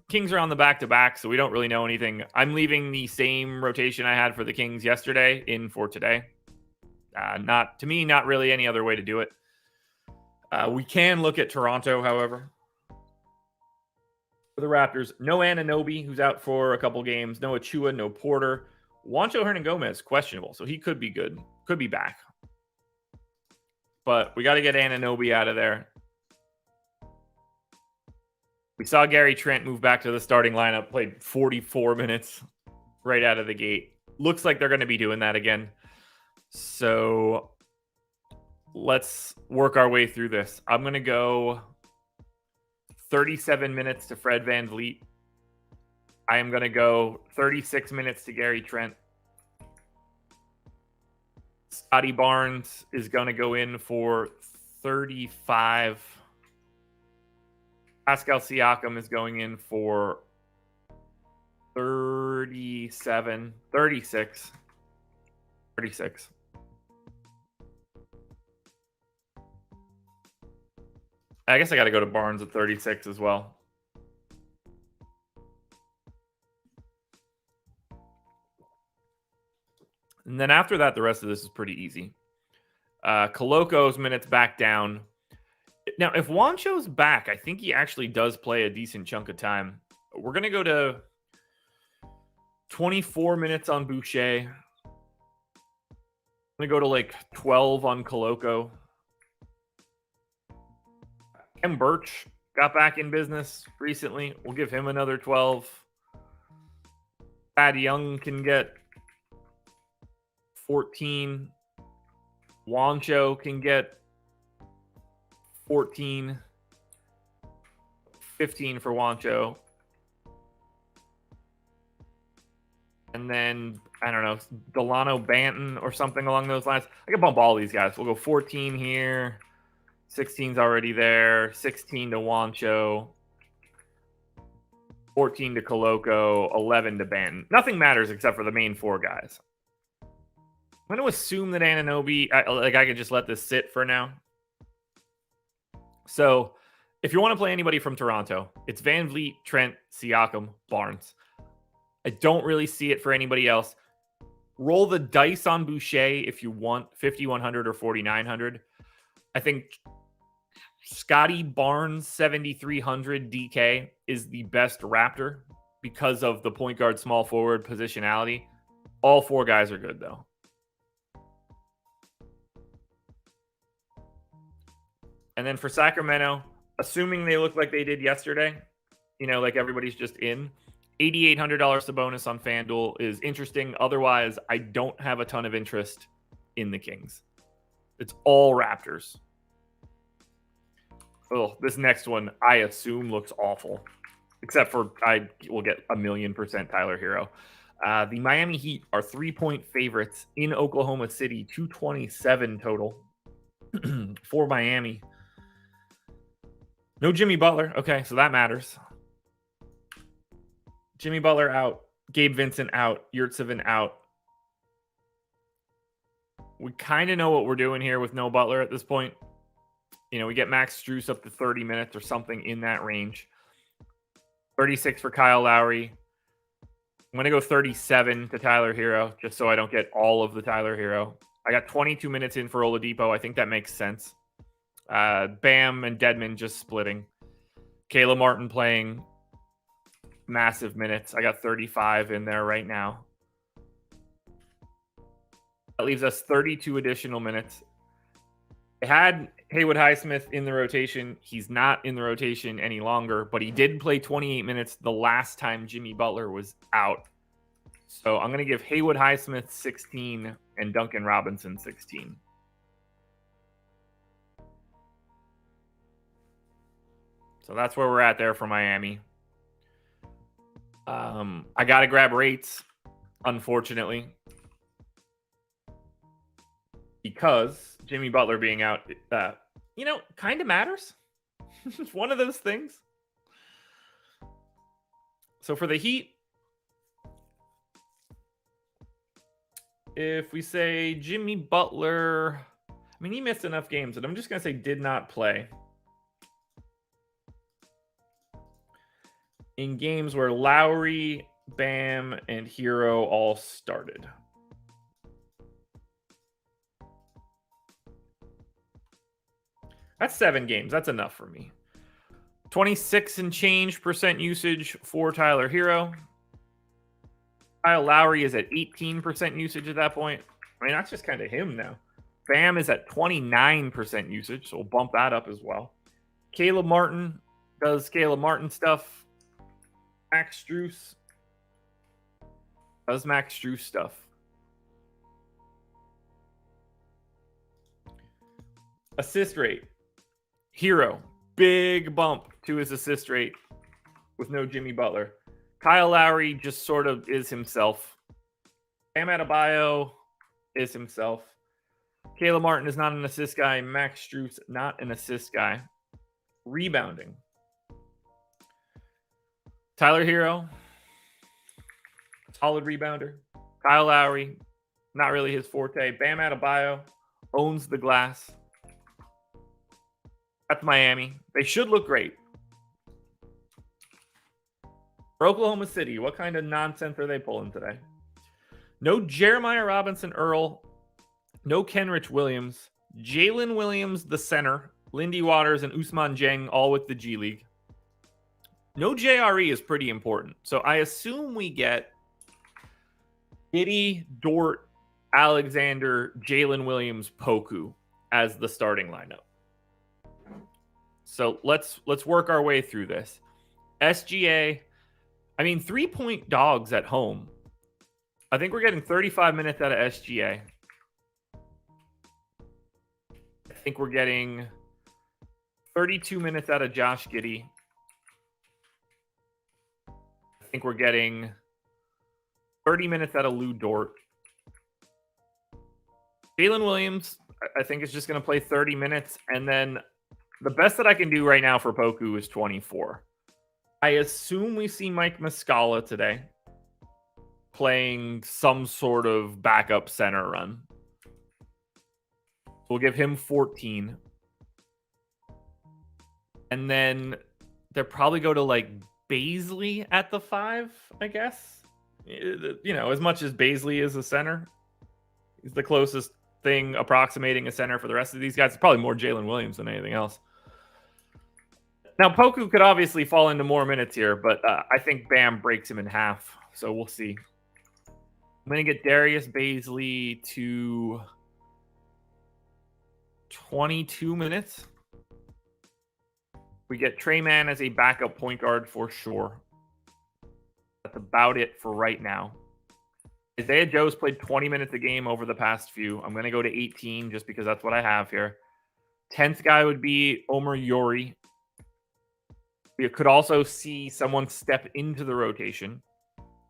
Kings are on the back-to-back, so we don't really know anything. I'm leaving the same rotation I had for the Kings yesterday in for today. Not really any other way to do it. We can look at Toronto, however. For the Raptors, no Anunoby, who's out for a couple games. No Achua, no Porter. Juancho Hernangomez, questionable, so he could be good. Could be back. But we got to get Anunoby out of there. We saw Gary Trent move back to the starting lineup, played 44 minutes right out of the gate. Looks like they're going to be doing that again. So let's work our way through this. I'm going to go 37 minutes to Fred VanVleet. I am going to go 36 minutes to Gary Trent. Scotty Barnes is going to go in for 35. Pascal Siakam is going in for 36. I guess I got to go to Barnes at 36 as well. And then after that, the rest of this is pretty easy. Coloco's minutes back down. Now, if Juancho's back, I think he actually does play a decent chunk of time. We're going to go to 24 minutes on Boucher. I'm going to go to like 12 on Coloco. Kem Birch got back in business recently. We'll give him another 12. Thad Young can get 14. Juancho can get 14. 15 for Juancho. And then, I don't know, Delano Banton or something along those lines. I can bump all these guys. We'll go 14 here. 16's already there. 16 to Wancho. 14 to Coloco. 11 to Banton. Nothing matters except for the main 4 guys. I'm going to assume that Anunoby, I could just let this sit for now. So, if you want to play anybody from Toronto, it's Van Vliet, Trent, Siakam, Barnes. I don't really see it for anybody else. Roll the dice on Boucher if you want 5,100 or 4,900. I think Scotty Barnes 7,300 DK is the best Raptor because of the point guard small forward positionality. All 4 guys are good though. And then for Sacramento, assuming they look like they did yesterday, like everybody's just in, $8,800 to bonus on FanDuel is interesting. Otherwise, I don't have a ton of interest in the Kings. It's all Raptors. Oh, this next one, I assume, looks awful. Except for I will get 1,000,000% Tyler Hero. The Miami Heat are 3-point favorites in Oklahoma City, 227 total for Miami. No Jimmy Butler. Okay, so that matters. Jimmy Butler out. Gabe Vincent out. Yurtseven out. We kind of know what we're doing here with no Butler at this point. We get Max Strus up to 30 minutes or something in that range. 36 for Kyle Lowry. I'm going to go 37 to Tyler Hero just so I don't get all of the Tyler Hero. I got 22 minutes in for Oladipo. I think that makes sense. Bam and Dedmon just splitting. Caleb Martin playing massive minutes. I got 35 in there right now. That leaves us 32 additional minutes. I had Haywood Highsmith in the rotation. He's not in the rotation any longer, but he did play 28 minutes the last time Jimmy Butler was out. So I'm going to give Haywood Highsmith 16 and Duncan Robinson 16. So that's where we're at there for Miami. I got to grab rates, unfortunately, because Jimmy Butler being out, kind of matters. It's one of those things. So for the Heat, if we say Jimmy Butler, he missed enough games, and I'm just going to say did not play in games where Lowry, Bam, and Hero all started. That's 7 games. That's enough for me. 26 and change % usage for Tyler Hero. Kyle Lowry is at 18% usage at that point. That's just kind of him now. Bam is at 29% usage, so we'll bump that up as well. Caleb Martin does Caleb Martin stuff. Max Strus does Max Strus stuff. Assist rate. Hero. Big bump to his assist rate with no Jimmy Butler. Kyle Lowry just sort of is himself. Bam Adebayo is himself. Caleb Martin is not an assist guy. Max Strus, not an assist guy. Rebounding. Tyler Hero, solid rebounder. Kyle Lowry, not really his forte. Bam Adebayo owns the glass. That's Miami. They should look great. For Oklahoma City, what kind of nonsense are they pulling today? No Jeremiah Robinson Earl. No Kenrich Williams. Jalen Williams, the center. Lindy Waters and Ousmane Dieng, all with the G League. No JRE is pretty important. So I assume we get Giddey, Dort, Alexander, Jalen Williams, Poku as the starting lineup. So let's work our way through this. SGA, 3-point dogs at home. I think we're getting 35 minutes out of SGA. I think we're getting 32 minutes out of Josh Giddey. I think we're getting 30 minutes out of Lou Dort. Jalen Williams, I think, is just going to play 30 minutes. And then the best that I can do right now for Poku is 24. I assume we see Mike Muscala today playing some sort of backup center run. We'll give him 14. And then they'll probably go to like Bazley at the 5, I guess. You know, as much as Bazley is a center, he's the closest thing approximating a center for the rest of these guys. It's probably more Jalen Williams than anything else. Now, Poku could obviously fall into more minutes here, but I think Bam breaks him in half. So we'll see. I'm going to get Darius Bazley to 22 minutes. We get Trey Mann as a backup point guard for sure. That's about it for right now. Isaiah Joe's played 20 minutes a game over the past few. I'm going to go to 18 just because that's what I have here. 10th guy would be Omer Yori. We could also see someone step into the rotation,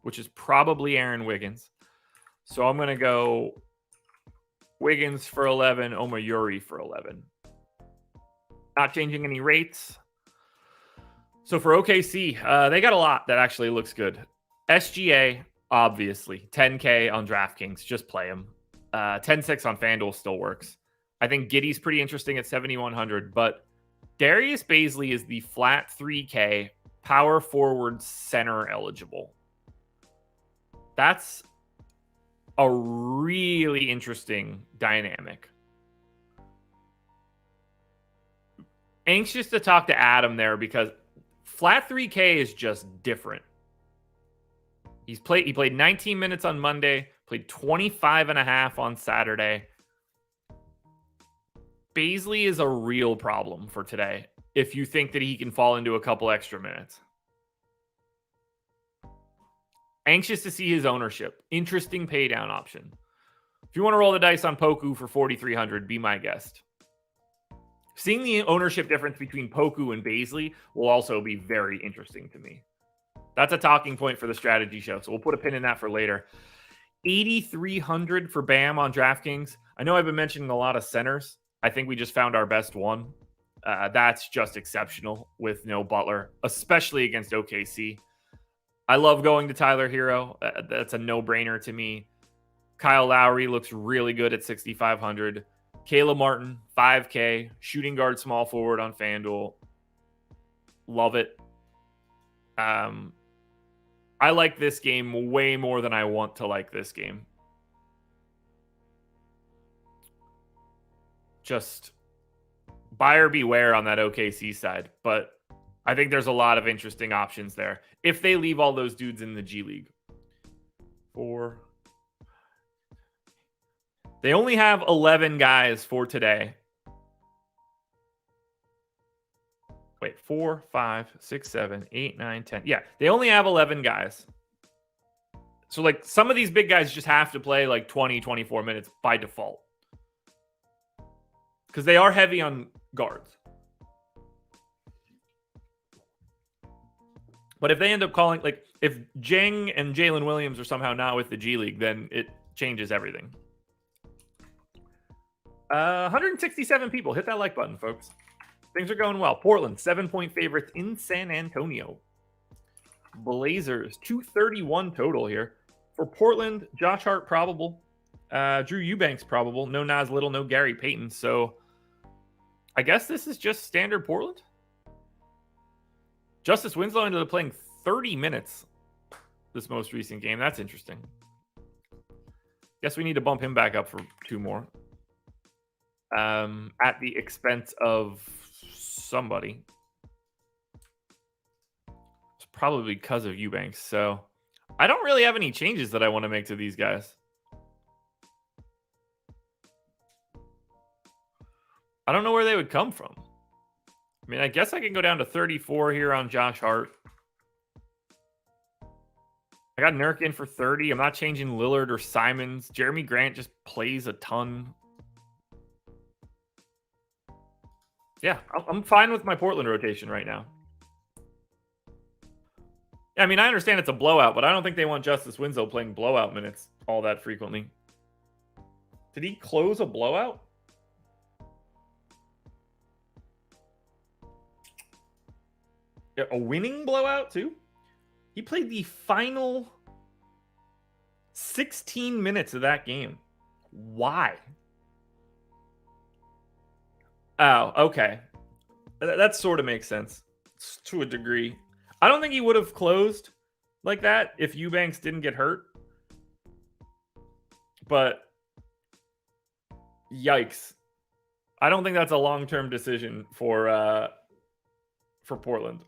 which is probably Aaron Wiggins. So I'm going to go Wiggins for 11, Omer Yori for 11. Not changing any rates. So for OKC, they got a lot that actually looks good. SGA, obviously. 10K on DraftKings. Just play him. 10-6 on FanDuel still works. I think Giddey's pretty interesting at 7,100, but Darius Bazley is the flat 3K power forward center eligible. That's a really interesting dynamic. Anxious to talk to Adam there because flat 3K is just different. He played 19 minutes on Monday, played 25 and a half on Saturday. Bazley is a real problem for today if you think that he can fall into a couple extra minutes. Anxious to see his ownership. Interesting pay down option. If you want to roll the dice on Poku for 4,300, be my guest. Seeing the ownership difference between Poku and Bazley will also be very interesting to me. That's a talking point for the strategy show, so we'll put a pin in that for later. 8,300 for Bam on DraftKings. I know I've been mentioning a lot of centers. I think we just found our best one. That's just exceptional with no Butler, especially against OKC. I love going to Tyler Hero. That's a no-brainer to me. Kyle Lowry looks really good at 6,500. Caleb Martin, 5K, shooting guard, small forward on FanDuel. Love it. I like this game way more than I want to like this game. Just buyer beware on that OKC side, but I think there's a lot of interesting options there if they leave all those dudes in the G League. They only have 11 guys for today. Wait, 4, 5, 6, 7, 8, 9, 10. Yeah, they only have 11 guys. So, like, some of these big guys just have to play, like, 20, 24 minutes by default. Because they are heavy on guards. But if they end up calling, like, if Jeng and Jalen Williams are somehow not with the G League, then it changes everything. 167 people. Hit that like button, folks. Things are going well. Portland, 7-point favorites in San Antonio. Blazers, 231 total here. For Portland, Josh Hart probable. Drew Eubanks probable. No Nas Little, no Gary Payton. So I guess this is just standard Portland. Justice Winslow ended up playing 30 minutes this most recent game. That's interesting. Guess we need to bump him back up for 2 more. At the expense of somebody. It's probably because of Eubanks. So I don't really have any changes that I want to make to these guys. I don't know where they would come from. I mean, I guess I can go down to 34 here on Josh Hart. I got Nurk in for 30. I'm not changing Lillard or Simons. Jeremy Grant just plays a ton. Yeah, I'm fine with my Portland rotation right now. I mean, I understand it's a blowout, but I don't think they want Justice Winslow playing blowout minutes all that frequently. Did he close a blowout? A winning blowout, too? He played the final 16 minutes of that game. Why? Oh, okay. That sort of makes sense to a degree. I don't think he would have closed like that if Eubanks didn't get hurt. But yikes. I don't think that's a long-term decision for Portland.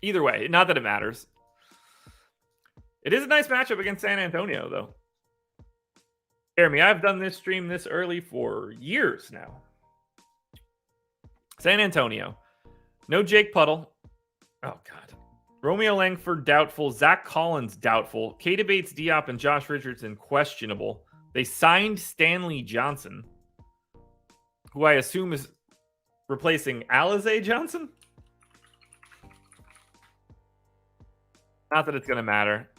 Either way, not that it matters. It is a nice matchup against San Antonio, though. Jeremy, I've done this stream this early for years now. San Antonio. No Jake Puddle. Oh, God. Romeo Langford, doubtful. Zach Collins, doubtful. Keita Bates-Diop and Josh Richardson, questionable. They signed Stanley Johnson, who I assume is replacing Alize Johnson? Not that it's going to matter.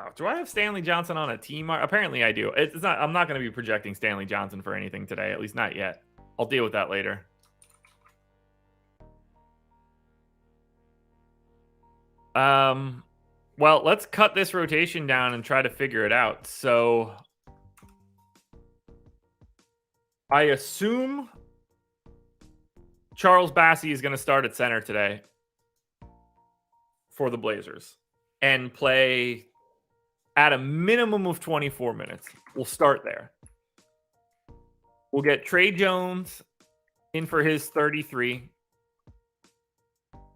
Oh, do I have Stanley Johnson on a team? Apparently I do. It's not. I'm not going to be projecting Stanley Johnson for anything today, at least not yet. I'll deal with that later. Well, let's cut this rotation down and try to figure it out. So I assume Charles Bassey is going to start at center today for the Blazers and play at a minimum of 24 minutes. We'll start there. We'll get Trey Jones in for his 33.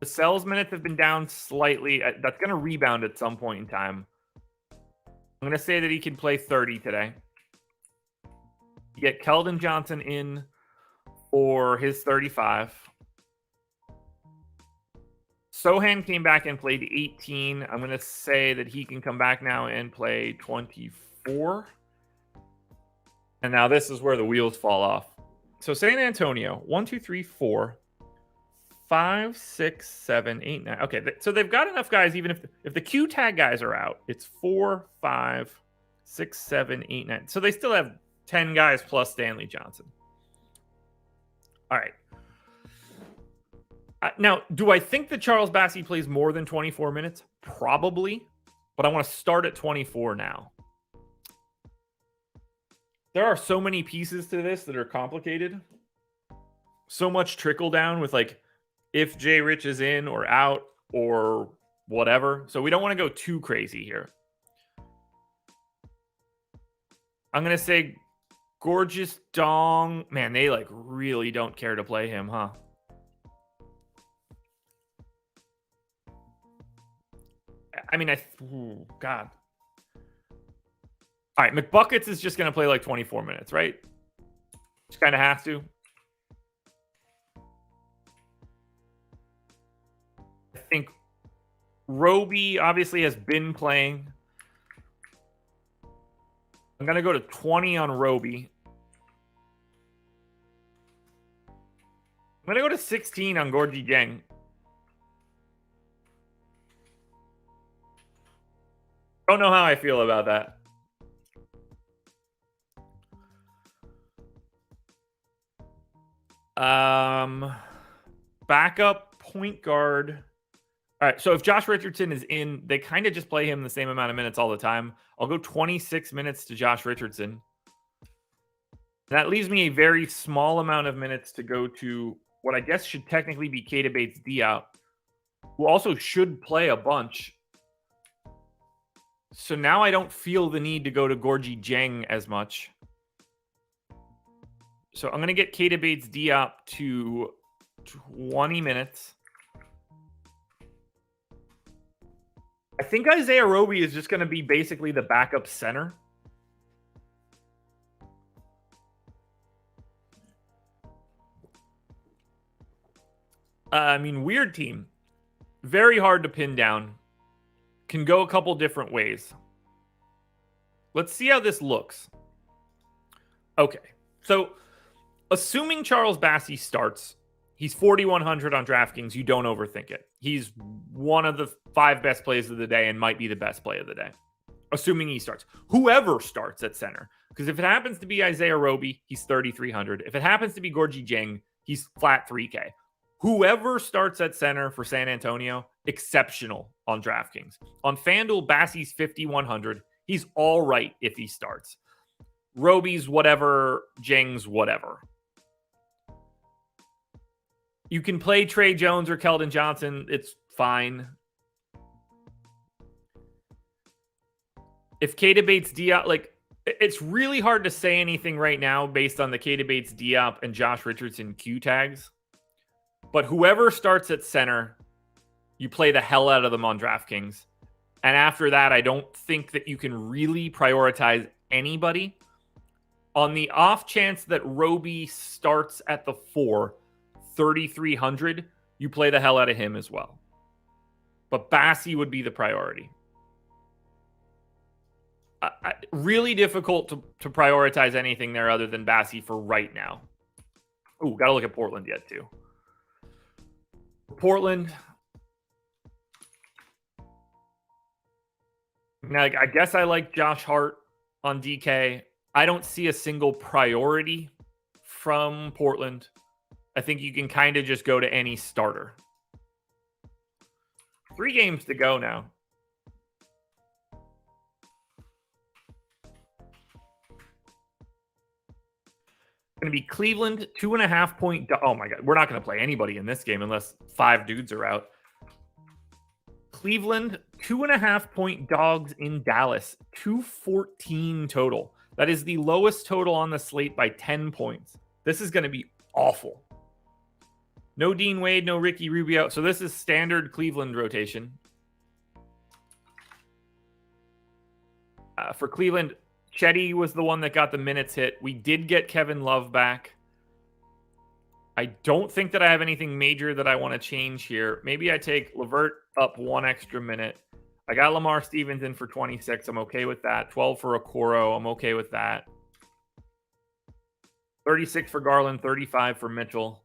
The Sells minutes have been down slightly. That's going to rebound at some point in time. I'm going to say that he can play 30 today. You get Keldon Johnson in for his 35. Sohan came back and played 18. I'm going to say that he can come back now and play 24. And now this is where the wheels fall off. So San Antonio, 1, 2, 3, 4, 5, 6, 7, 8, 9. Okay, so they've got enough guys, even if the Q tag guys are out, it's 4, 5, 6, 7, 8, 9. So they still have 10 guys plus Stanley Johnson. All right. Now, do I think that Charles Bassey plays more than 24 minutes? Probably, but I want to start at 24 now. There are so many pieces to this that are complicated. So much trickle down with like if Jay Rich is in or out or whatever. So we don't want to go too crazy here. I'm going to say Gorgeous Dong. Man, they like really don't care to play him, huh? I mean, God. All right, McBuckets is just going to play like 24 minutes, right? Just kind of has to. I think Roby obviously has been playing. I'm going to go to 20 on Roby. I'm going to go to 16 on Gorgie Dieng. Don't know how I feel about that. Backup point guard. All right, so if Josh Richardson is in, they kind of just play him the same amount of minutes all the time. I'll go 26 minutes to Josh Richardson. That leaves me a very small amount of minutes to go to what I guess should technically be Keita Bates-Diop, who also should play a bunch. So now I don't feel the need to go to Gorgie Dieng as much. So I'm going to get Keita Bates-Diop to 20 minutes. I think Isaiah Roby is just going to be basically the backup center. I mean, weird team. Very hard to pin down. Can go a couple different ways. Let's see how this looks. Okay. So, assuming Charles Bassey starts, He's 4,100 on DraftKings. You don't overthink it. He's one of the 5 best plays of the day and might be the best play of the day, assuming he starts. Whoever starts at center. Because if it happens to be Isaiah Roby, he's 3,300. If it happens to be Gorgie Jang, he's flat 3K. Whoever starts at center for San Antonio, exceptional on DraftKings. On FanDuel, Bassey's 5,100. He's all right if he starts. Roby's whatever, Jang's whatever. You can play Trey Jones or Keldon Johnson. It's fine. If Keita Bates Diop, like, it's really hard to say anything right now based on the Keita Bates Diop and Josh Richardson Q tags. But whoever starts at center, you play the hell out of them on DraftKings. And after that, I don't think that you can really prioritize anybody. On the off chance that Roby starts at the 4, 3,300, you play the hell out of him as well. But Bassey would be the priority. Really difficult to prioritize anything there other than Bassey for right now. Ooh, got to look at Portland yet too. Portland. Now, I guess I like Josh Hart on DK. I don't see a single priority from Portland. I think you can kind of just go to any starter. 3 games to go now. Going to be Cleveland, 2.5 point. Oh my God. We're not going to play anybody in this game unless 5 dudes are out. Cleveland, 2.5 point dogs in Dallas, 214 total. That is the lowest total on the slate by 10 points. This is going to be awful. No Dean Wade, no Ricky Rubio. So this is standard Cleveland rotation. For Cleveland, Chetty was the one that got the minutes hit. We did get Kevin Love back. I don't think that I have anything major that I want to change here. Maybe I take LeVert up 1 extra minute. I got Lamar Stevens in for 26. I'm okay with that. 12 for Okoro. I'm okay with that. 36 for Garland. 35 for Mitchell.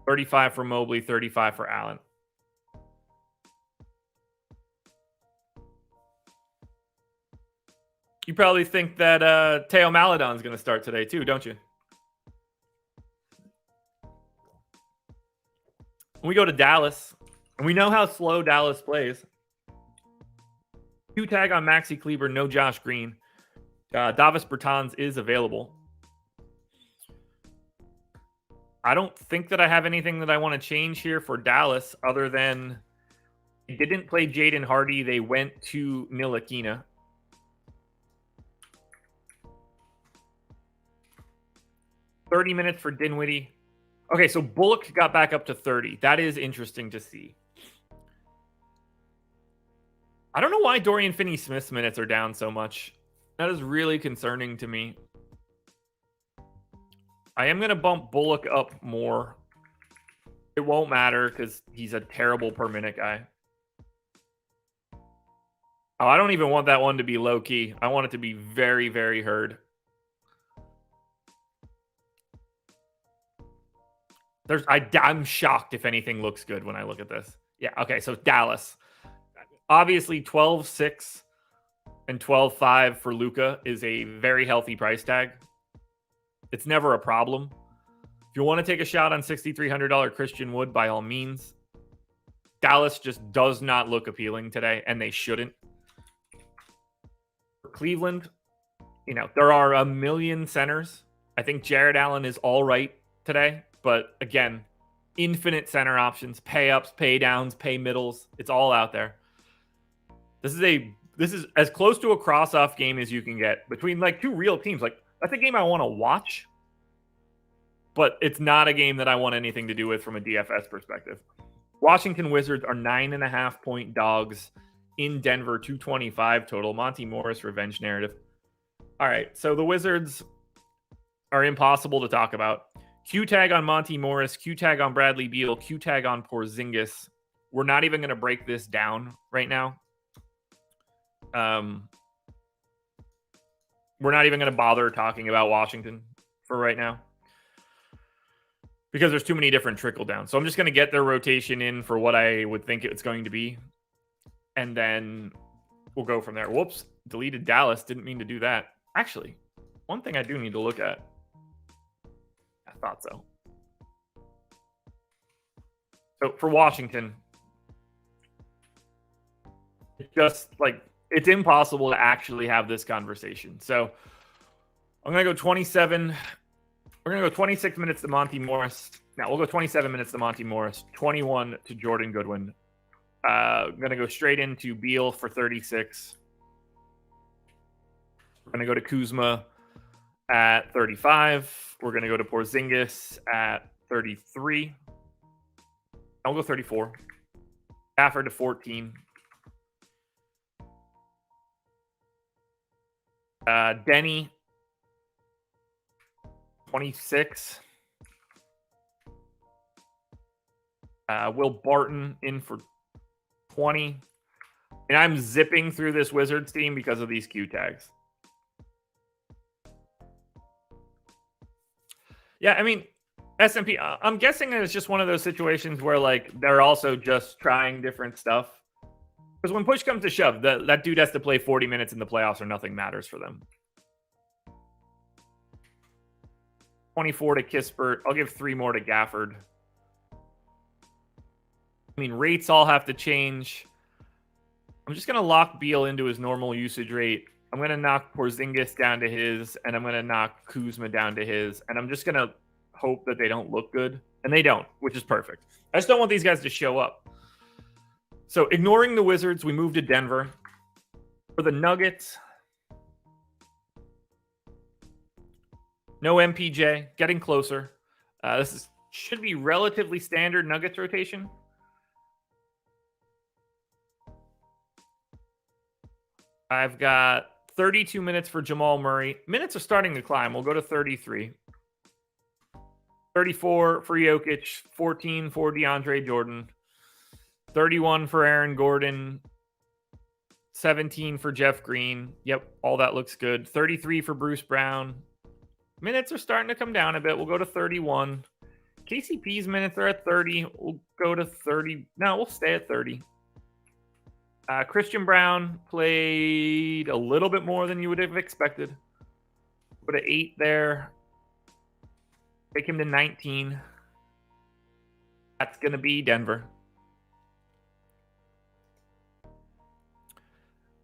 35 for Mobley. 35 for Allen. You probably think that Teo Maledon's going to start today too, don't you? We go to Dallas, and we know how slow Dallas plays. Q tag on Maxi Kleber, no Josh Green. Davis Bertans is available. I don't think that I have anything that I want to change here for Dallas other than they didn't play Jaden Hardy. They went to Ntilikina. 30 minutes for Dinwiddie. Okay, so Bullock got back up to 30. That is interesting to see. I don't know why Dorian Finney-Smith's minutes are down so much. That is really concerning to me. I am going to bump Bullock up more. It won't matter because he's a terrible per minute guy. Oh, I don't even want that one to be low key. I want it to be very, very hard. I'm shocked if anything looks good when I look at this. Yeah, okay, so Dallas. Obviously, 12-6 and 12-5 for Luka is a very healthy price tag. It's never a problem. If you want to take a shot on $6,300 Christian Wood, by all means. Dallas just does not look appealing today, and they shouldn't. For Cleveland, there are a million centers. I think Jared Allen is all right today. But again, infinite center options, pay ups, pay downs, pay middles. It's all out there. This is as close to a cross-off game as you can get between like 2 real teams. Like, that's a game I want to watch, but it's not a game that I want anything to do with from a DFS perspective. Washington Wizards are 9.5 point dogs in Denver, 225 total. Monty Morris revenge narrative. All right, so the Wizards are impossible to talk about. Q tag on Monty Morris, Q tag on Bradley Beal, Q tag on Porzingis. We're not even going to break this down right now. We're not even going to bother talking about Washington for right now. because there's too many different trickle downs. So I'm just going to get their rotation in for what I would think it's going to be. And then we'll go from there. Whoops, deleted Dallas. Didn't mean to do that. Actually, one thing I do need to look at. I thought so. So for Washington, it's just like, it's impossible to actually have this conversation. So I'm going to go 27. We're going to go 26 minutes to Monty Morris. Now we'll go 27 minutes to Monty Morris, 21 to Jordan Goodwin. I'm going to go straight into Beal for 36. We're going to go to Kuzma at 35. We're going to go to Porzingis at 33. I'll go 34. Stafford to 14. Denny, 26. Will Barton in for 20. And I'm zipping through this Wizards team because of these Q tags. Yeah, I mean, S&P, I'm guessing it's just one of those situations where, like, they're also just trying different stuff. Because when push comes to shove, that dude has to play 40 minutes in the playoffs or nothing matters for them. 24 to Kispert. I'll give 3 more to Gafford. I mean, rates all have to change. I'm just going to lock Beal into his normal usage rate. I'm going to knock Porzingis down to his, and I'm going to knock Kuzma down to his. And I'm just going to hope that they don't look good. And they don't, which is perfect. I just don't want these guys to show up. So ignoring the Wizards, we move to Denver. For the Nuggets, no MPJ, getting closer. Should be relatively standard Nuggets rotation. I've got 32 minutes for Jamal Murray. Minutes are starting to climb. We'll go to 33. 34 for Jokic, 14 for DeAndre Jordan. 31 for Aaron Gordon, 17 for Jeff Green. Yep, all that looks good. 33 for Bruce Brown. Minutes are starting to come down a bit. We'll go to 31. KCP's minutes are at 30. We'll go to 30. No, we'll stay at 30. Christian Brown played a little bit more than you would have expected. Put an 8 there. Take him to 19. That's going to be Denver.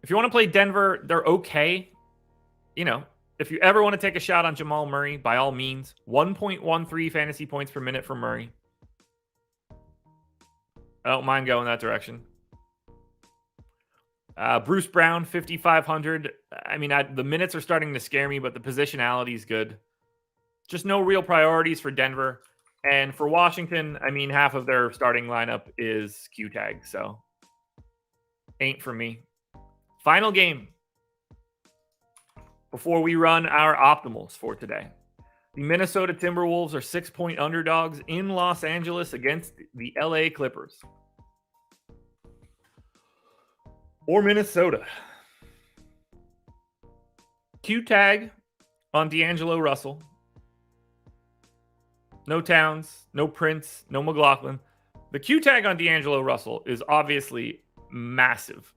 If you want to play Denver, they're okay. You know, if you ever want to take a shot on Jamal Murray, by all means. 1.13 fantasy points per minute for Murray. I don't mind going that direction. Bruce Brown, 5,500. I mean, the minutes are starting to scare me, but the positionality is good. Just no real priorities for Denver. And for Washington, I mean, half of their starting lineup is Q tag, so ain't for me. Final game before we run our optimals for today. The Minnesota Timberwolves are 6-point underdogs in Los Angeles against the LA Clippers. Or Minnesota. Q tag on D'Angelo Russell. No Towns, no Prince, no McLaughlin. The Q tag on D'Angelo Russell is obviously massive.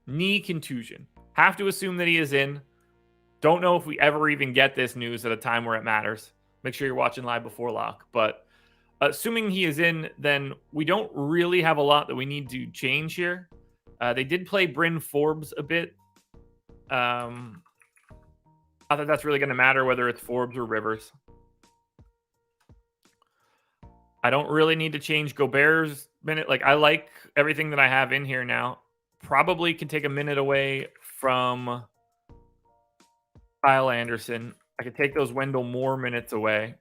Knee contusion. Have to assume that he is in. Don't know if we ever even get this news at a time where it matters. Make sure you're watching live before lock. But assuming he is in, then we don't really have a lot that we need to change here. They did play Bryn Forbes a bit. Not that that's really going to matter whether it's Forbes or Rivers. I don't really need to change Gobert's minute. Like, I like everything that I have in here now. Probably can take a minute away from Kyle Anderson. I could take those Wendell Moore minutes away.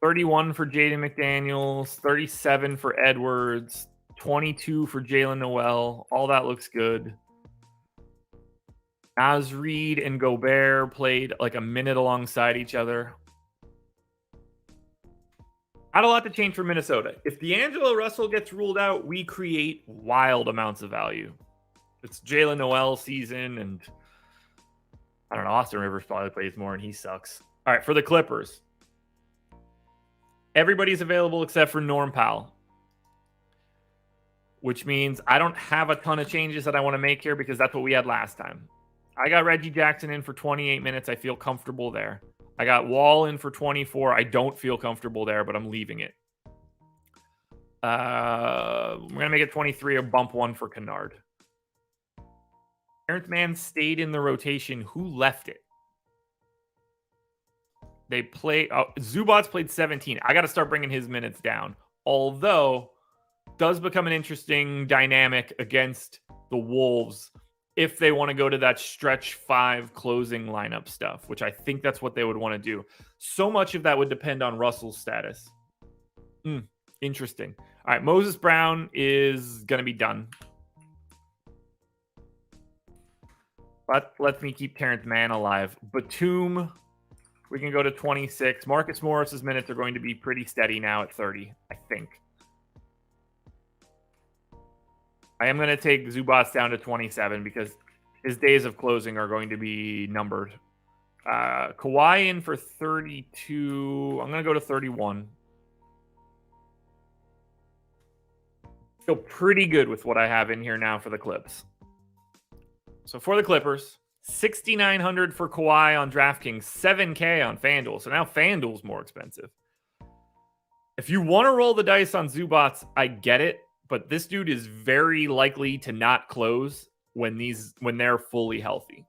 31 for Jaden McDaniels, 37 for Edwards, 22 for Jalen Noel. All that looks good. Naz Reid and Gobert played like a minute alongside each other. Not a lot to change for Minnesota. If D'Angelo Russell gets ruled out, we create wild amounts of value. It's Jalen Noel season, and I don't know, Austin Rivers probably plays more, and he sucks. All right, for the Clippers. Everybody's available except for Norm Powell, which means I don't have a ton of changes that I want to make here because that's what we had last time. I got Reggie Jackson in for 28 minutes. I feel comfortable there. I got Wall in for 24. I don't feel comfortable there, but I'm leaving it. We're going to make it 23 or bump one for Kennard. Terrence Mann stayed in the rotation. Who left it? They play. Zubats played 17. I got to start bringing his minutes down. Although, does become an interesting dynamic against the Wolves if they want to go to that stretch 5 closing lineup stuff, which I think that's what they would want to do. So much of that would depend on Russell's status. Interesting. All right, Moses Brown is going to be done. But let me keep Terrence Mann alive. Batum, we can go to 26. Marcus Morris's minutes are going to be pretty steady now at 30, I think. I am going to take Zubats down to 27 because his days of closing are going to be numbered. Kawhi in for 32. I'm going to go to 31. Feel pretty good with what I have in here now for the Clips. So for the Clippers, 6,900 for Kawhi on DraftKings, 7K on FanDuel. So now FanDuel's more expensive. If you want to roll the dice on Zubats, I get it. But this dude is very likely to not close when they're fully healthy.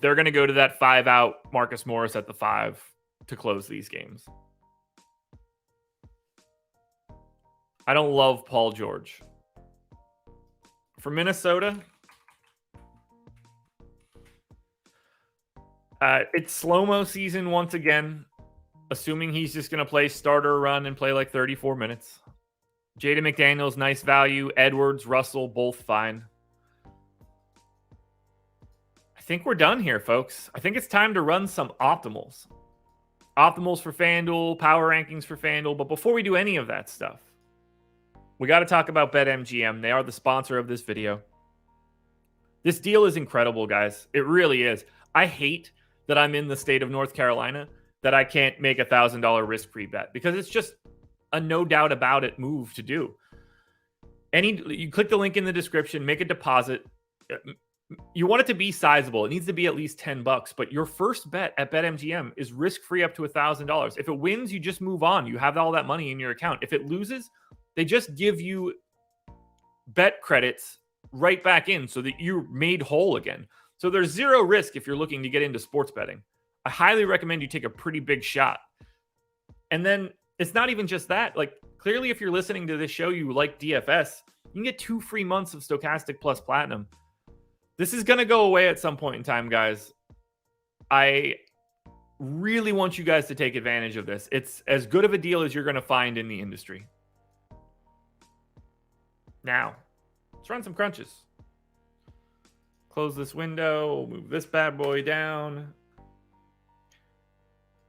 They're going to go to that 5 out Marcus Morris at the 5 to close these games. I don't love Paul George. For Minnesota, it's slow-mo season once again, assuming he's just going to play starter run and play like 34 minutes. Jaden McDaniels, nice value. Edwards, Russell, both fine. I think we're done here, folks. I think it's time to run some optimals. Optimals for FanDuel, power rankings for FanDuel. But before we do any of that stuff, we got to talk about BetMGM. They are the sponsor of this video. This deal is incredible, guys. It really is. I hate that I'm in the state of North Carolina that I can't make $1,000 risk-free bet because it's just a no doubt about it move to do. You click the link in the description, make a deposit. You want it to be sizable. It needs to be at least $10, but your first bet at BetMGM is risk-free up to $1,000. If it wins, you just move on. You have all that money in your account. If it loses, they just give you bet credits right back in so that you're made whole again. So there's zero risk if you're looking to get into sports betting. I highly recommend you take a pretty big shot. And then it's not even just that. Like, clearly, if you're listening to this show, you like DFS, you can get 2 free months of Stokastic Plus Platinum. This is going to go away at some point in time, guys. I really want you guys to take advantage of this. It's as good of a deal as you're going to find in the industry. Now, let's run some crunches. Close this window, move this bad boy down.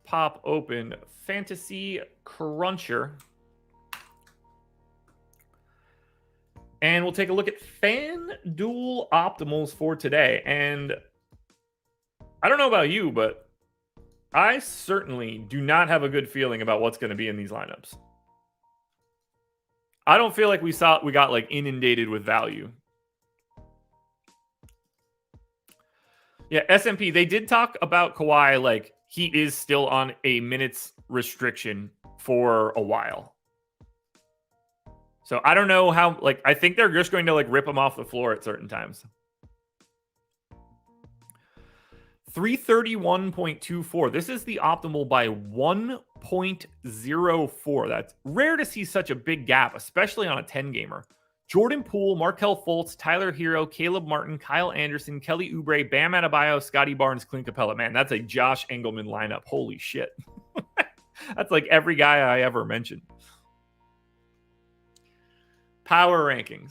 Pop open Fantasy Cruncher. And we'll take a look at FanDuel Optimals for today. And I don't know about you, but I certainly do not have a good feeling about what's going to be in these lineups. I don't feel like we got like inundated with value. Yeah, S&P, they did talk about Kawhi like he is still on a minutes restriction for a while. So I don't know how, like, I think they're just going to like rip him off the floor at certain times. 331.24. This is the optimal by 1.04. That's rare to see such a big gap, especially on a 10 gamer. Jordan Poole, Markelle Fultz, Tyler Hero, Caleb Martin, Kyle Anderson, Kelly Oubre, Bam Adebayo, Scotty Barnes, Clint Capella. Man, that's a Josh Engleman lineup. Holy shit. That's like every guy I ever mentioned. Power rankings.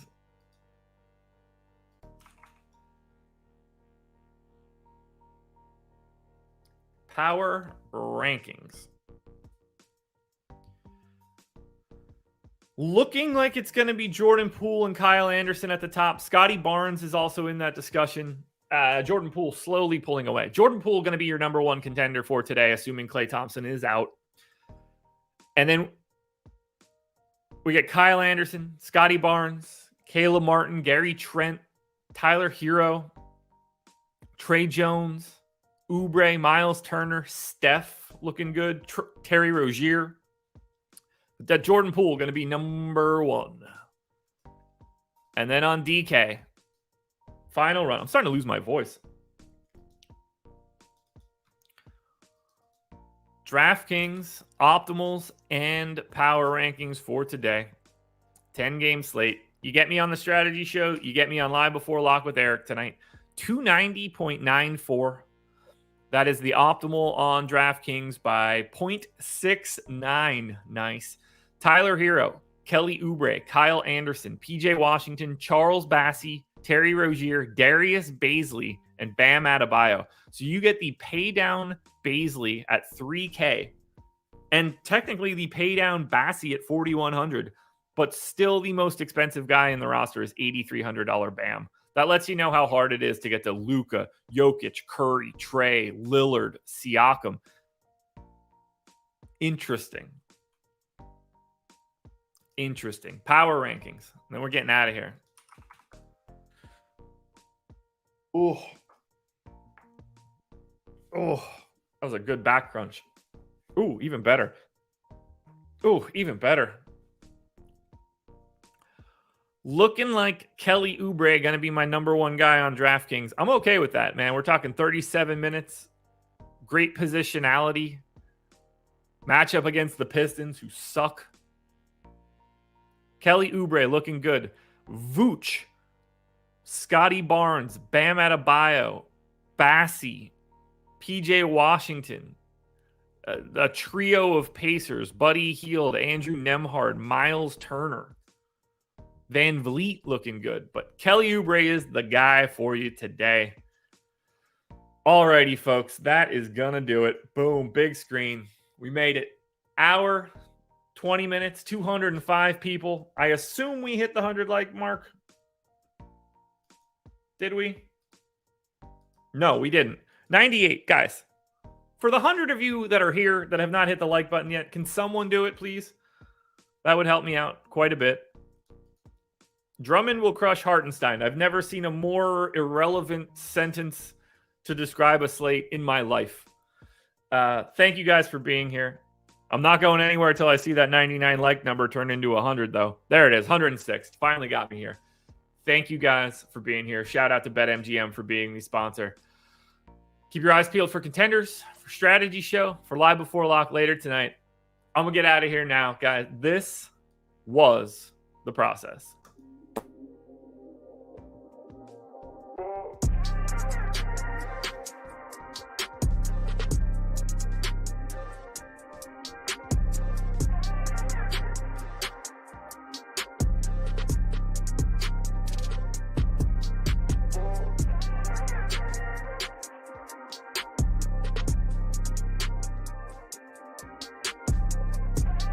Power rankings. Looking like it's going to be Jordan Poole and Kyle Anderson at the top. Scotty Barnes is also in that discussion. Jordan Poole slowly pulling away. Jordan Poole going to be your number one contender for today, assuming Klay Thompson is out. And then We get Kyle Anderson, Scotty Barnes, Caleb Martin, Gary Trent, Tyler Hero, Trey Jones, Oubre, Miles Turner, Steph looking good, Terry Rozier. That Jordan Poole going to be number 1. And then on DK, final run. I'm starting to lose my voice. DraftKings, optimals, and power rankings for today. 10-game slate. You get me on the strategy show. You get me on Live Before Lock with Eric tonight. 290.94. That is the optimal on DraftKings by 0.69. Nice. Tyler Hero, Kelly Oubre, Kyle Anderson, PJ Washington, Charles Bassey, Terry Rozier, Darius Bazley, and Bam Adebayo. So you get the pay down Bazley at $3K, and technically the pay down Bassey at $4,100, but still the most expensive guy in the roster is $8,300 Bam. That lets you know how hard it is to get to Luka, Jokic, Curry, Trey, Lillard, Siakam. Interesting. Power rankings. And then we're getting out of here. Oh, that was a good back crunch. Even better. Looking like Kelly Oubre going to be my number 1 guy on DraftKings. I'm okay with that, man. We're talking 37 minutes. Great positionality. Matchup against the Pistons, who suck. Kelly Oubre looking good. Vooch, Scotty Barnes, Bam Adebayo, Bassey, PJ Washington, a trio of Pacers, Buddy Hield, Andrew Nembhard, Miles Turner, Van Vliet looking good. But Kelly Oubre is the guy for you today. Alrighty, folks, that is going to do it. Boom, big screen. We made it. Hour, 20 minutes, 205 people. I assume we hit the 100 like mark. Did we? No, we didn't. 98, guys. For the 100 of you that are here that have not hit the like button yet, can someone do it, please? That would help me out quite a bit. Drummond will crush Hartenstein. I've never seen a more irrelevant sentence to describe a slate in my life. Thank you guys for being here. I'm not going anywhere until I see that 99 like number turn into 100, though. There it is, 106. Finally got me here. Thank you guys for being here. Shout out to BetMGM for being the sponsor. Keep your eyes peeled for Contenders, for Strategy Show, for Live Before Lock later tonight. I'm going to get out of here now, guys. This was The Process.